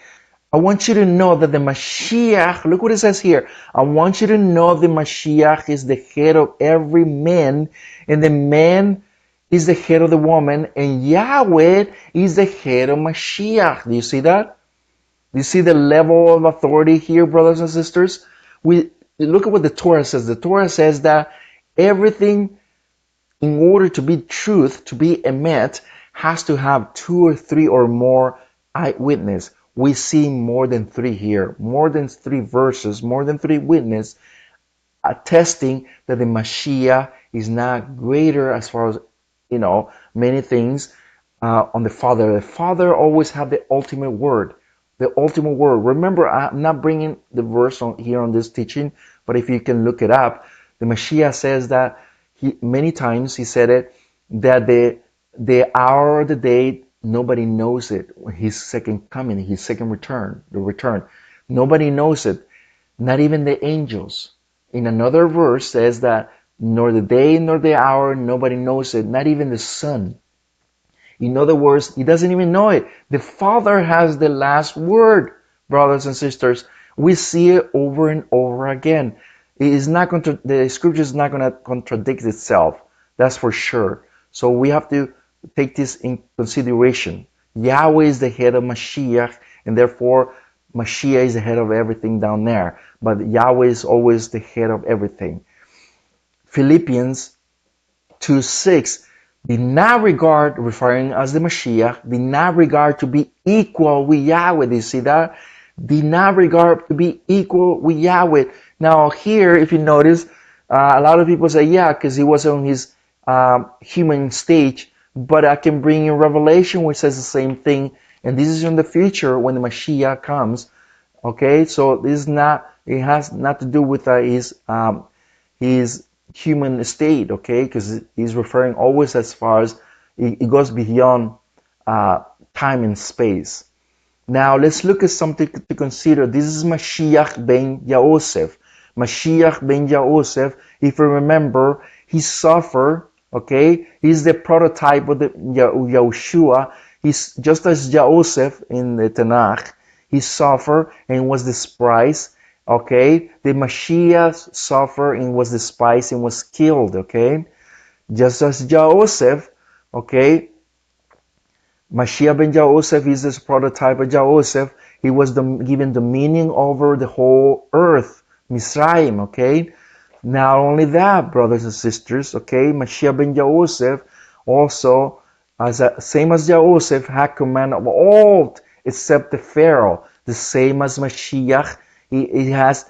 I want you to know that the Mashiach, look what it says here, I want you to know the Mashiach is the head of every man, and the man is the head of the woman, and Yahweh is the head of Mashiach. Do you see that? Do you see the level of authority here, brothers and sisters? Look at what the Torah says. The Torah says that everything, in order to be truth, to be emet, has to have 2 or 3 or more eyewitness. We see more than 3 here, more than 3 verses, more than 3 witnesses attesting that the Mashiach is not greater as far as, many things on the Father. The Father always had the ultimate word. The ultimate word. Remember, I'm not bringing the verse here on this teaching, but if you can look it up, the Mashiach says that many times he said it, that the hour of the day, nobody knows it. His second coming, his second return, the return. Nobody knows it. Not even the angels. In another verse says that nor the day nor the hour, nobody knows it. Not even the Son. In other words, he doesn't even know it. The Father has the last word, brothers and sisters. We see it over and over again. The scripture is not going to contradict itself. That's for sure. So we have to take this in consideration. Yahweh is the head of Mashiach, and therefore Mashiach is the head of everything down there. But Yahweh is always the head of everything. Philippians 2:6, did not regard, referring as the Mashiach, did not regard to be equal with Yahweh. Do you see that? Did not regard to be equal with Yahweh. Now here, if you notice, a lot of people say, yeah, because he was on his human stage, but I can bring in Revelation which says the same thing, and this is in the future when the Mashiach comes. Okay, so this is not, it has not to do with his human state, okay, because he's referring always as far as it goes beyond time and space. Now let's look at something to consider. This is Mashiach ben Yosef. Mashiach ben Yosef, if you remember, he suffered, okay? He's the prototype of the Yahushua. He's just as Joseph in the Tanakh. He suffered and was despised, okay? The Mashiach suffered and was despised and was killed, okay? Just as Joseph, okay? Mashiach ben Joseph is this prototype of Joseph. He was given dominion over the whole earth, Misraim, okay? Not only that, brothers and sisters, okay? Mashiach ben Joseph also, same as Joseph, had command of all except the Pharaoh. The same as Mashiach, he has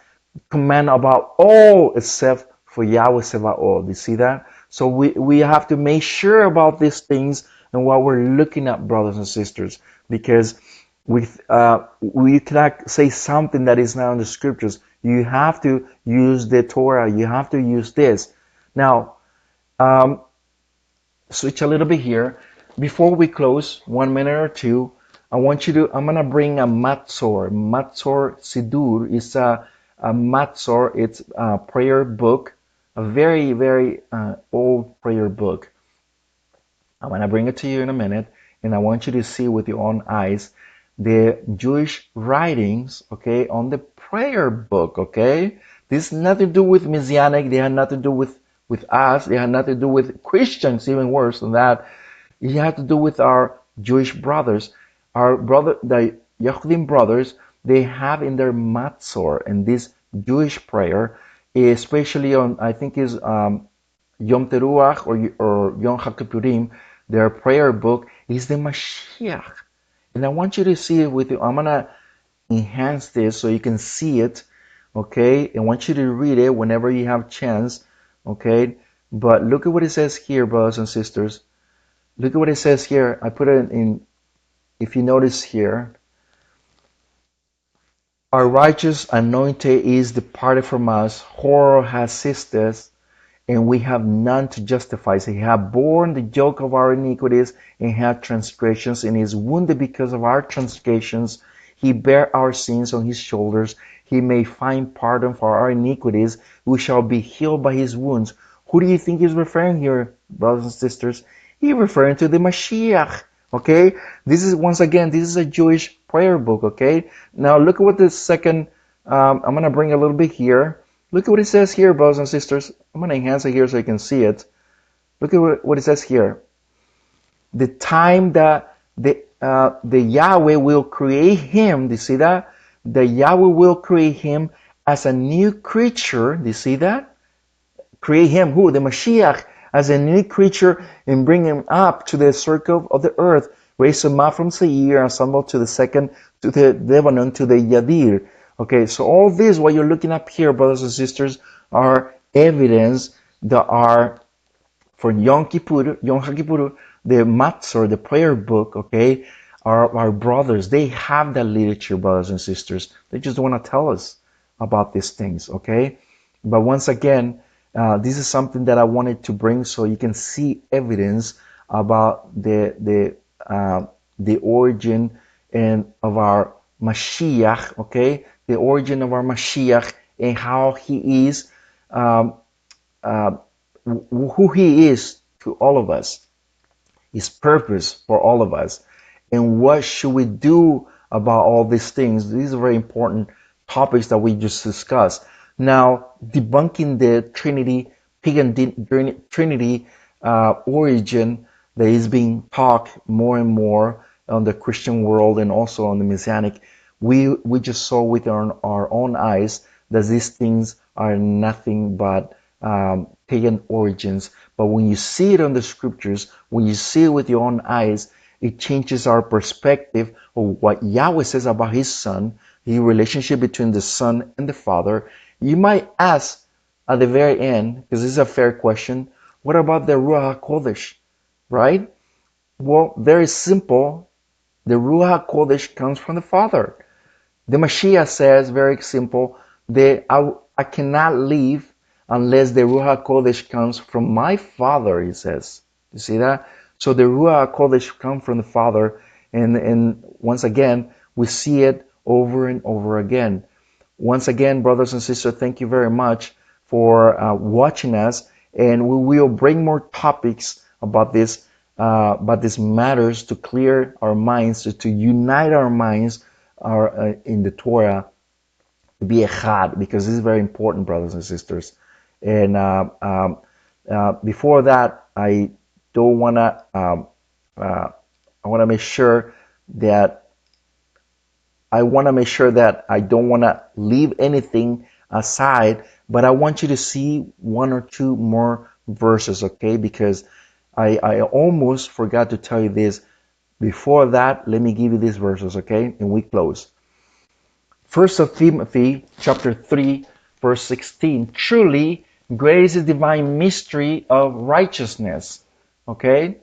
command about all except for Yahweh Sebaot. You see that? So we have to make sure about these things and what we're looking at, brothers and sisters, because we cannot say something that is not in the scriptures. You have to use the Torah. You have to use this. Now, switch a little bit here. Before we close, 1 minute or two, I'm going to bring a Matzor. Matzor Sidur is a Matzor. It's a prayer book, a very, very old prayer book. I'm going to bring it to you in a minute, and I want you to see with your own eyes the Jewish writings, okay, on the prayer book, okay? This has nothing to do with Messianic. They have nothing to do with us. They have nothing to do with Christians, even worse than that. It had to do with our Jewish brothers. Our brother, the Yehudim brothers, they have in their Matzor, and this Jewish prayer, especially on, I think is Yom Teruach or Yom HaKippurim, their prayer book is the Mashiach. And I want you to see it with you. I'm going to enhance this so you can see it, okay? I want you to read it whenever you have chance, okay? But look at what it says here, brothers and sisters. Look at what it says here. I put it in, if you notice here, our righteous anointed is departed from us, horror has seized us, and we have none to justify. So he hath borne the yoke of our iniquities and had transgressions, and is wounded because of our transgressions. He bare our sins on his shoulders. He may find pardon for our iniquities. We shall be healed by his wounds. Who do you think he's referring here, brothers and sisters? He's referring to the Mashiach. Okay? This is, once again, this is a Jewish prayer book. Okay? Now look at what the second, I'm going to bring a little bit here. Look at what it says here, brothers and sisters. I'm going to enhance it here so you can see it. Look at what it says here. The time that the Yahweh will create him, do you see that? The Yahweh will create him as a new creature. Do you see that? Create him, who? The Mashiach, as a new creature and bring him up to the circle of the earth. Raise him up from Seir and assemble to the second, to the Lebanon, to the Yadir. Okay, so all this, what you're looking up here, brothers and sisters, are evidence that are for Yom Kippur, the Matzor, the prayer book, okay, our brothers, they have that literature, brothers and sisters. They just don't want to tell us about these things, okay? But once again, this is something that I wanted to bring so you can see evidence about the origin and of our Mashiach, okay? The origin of our Mashiach and how he is, who he is to all of us, his purpose for all of us, and what should we do about all these things. These are very important topics that we just discussed. Now, debunking the Trinity, Pagan Trinity origin that is being taught more and more on the Christian world and also on the Messianic, we just saw with our own eyes that these things are nothing but pagan origins. But when you see it on the scriptures, when you see it with your own eyes, it changes our perspective of what Yahweh says about his Son, the relationship between the Son and the Father. You might ask at the very end, because this is a fair question, what about the Ruach HaKodesh, right? Well, very simple. The Ruach HaKodesh comes from the Father. The Mashiach says, very simple, I cannot leave unless the Ruach HaKodesh comes from my Father, he says. You see that? So the Ruach HaKodesh comes from the Father, and once again, we see it over and over again. Once again, brothers and sisters, thank you very much for watching us, and we will bring more topics about these matters to clear our minds, to unite our minds in the Torah, to be echad, because this is very important, brothers and sisters. And before that, I don't want to. I want to make sure that I don't want to leave anything aside, but I want you to see one or two more verses, okay? Because I almost forgot to tell you this. Before that, let me give you these verses, okay? And we close. First of Timothy, chapter 3, verse 16. Truly, great is the divine mystery of righteousness, okay?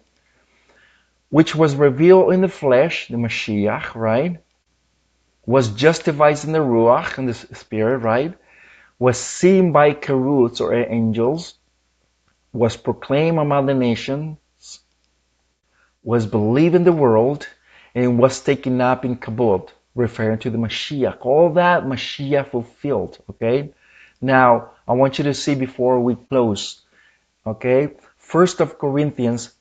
Which was revealed in the flesh, the Mashiach, right? Was justified in the Ruach, in the Spirit, right? Was seen by Keruts or angels, was proclaimed among the nations, was believed in the world, and was taken up in Kabod, referring to the Mashiach. All that Mashiach fulfilled, okay? Now, I want you to see before we close. Okay, 1 of Corinthians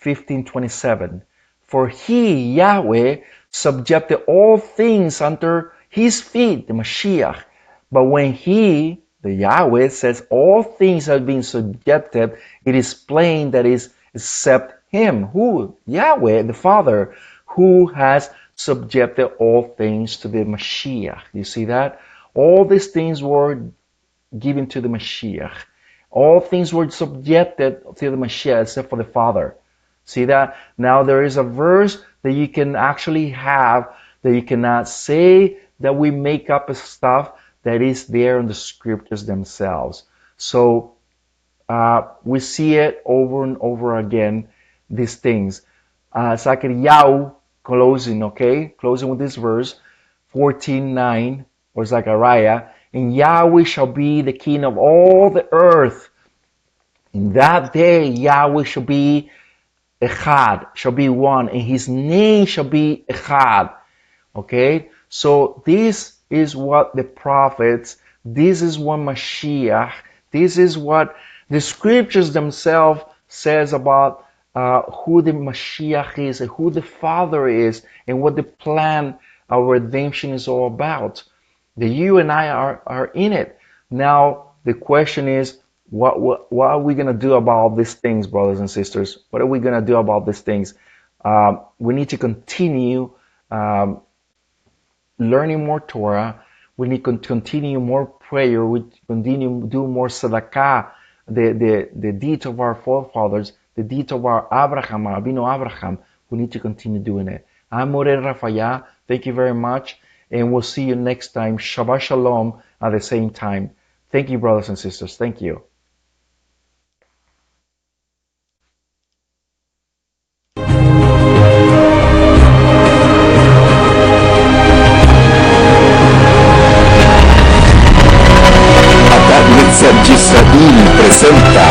15:27. For he, Yahweh, subjected all things under his feet, the Mashiach. But when he, the Yahweh, says all things have been subjected, it is plain that is except him. Who? Yahweh, the Father, who has subjected all things to the Mashiach. You see that? All these things were given to the Mashiach. All things were subjected to the Mashiach except for the Father. See that? Now there is a verse that you can actually have that you cannot say that we make up stuff that is there in the scriptures themselves. So we see it over and over again, these things. Zechariah closing, okay? Closing with this verse, 14:9, or Zechariah. And Yahweh shall be the king of all the earth. In that day Yahweh shall be Echad, shall be one, and his name shall be Echad. Okay? So this is what the prophets, this is what Mashiach, this is what the scriptures themselves says about who the Mashiach is, and who the Father is, and what the plan of redemption is all about. That you and I are in it. Now the question is, what are we going to do about these things, brothers and sisters? What are we going to do about these things? We need to continue learning more Torah. We need to continue more prayer. We continue to do more tzedakah, the deeds of our forefathers, the deeds of our Abraham, our Abino Abraham. We need to continue doing it. I'm Moreh Rapha'Yah. Thank you very much. And we'll see you next time. Shabbat Shalom at the same time. Thank you, brothers and sisters. Thank you. Adat presenta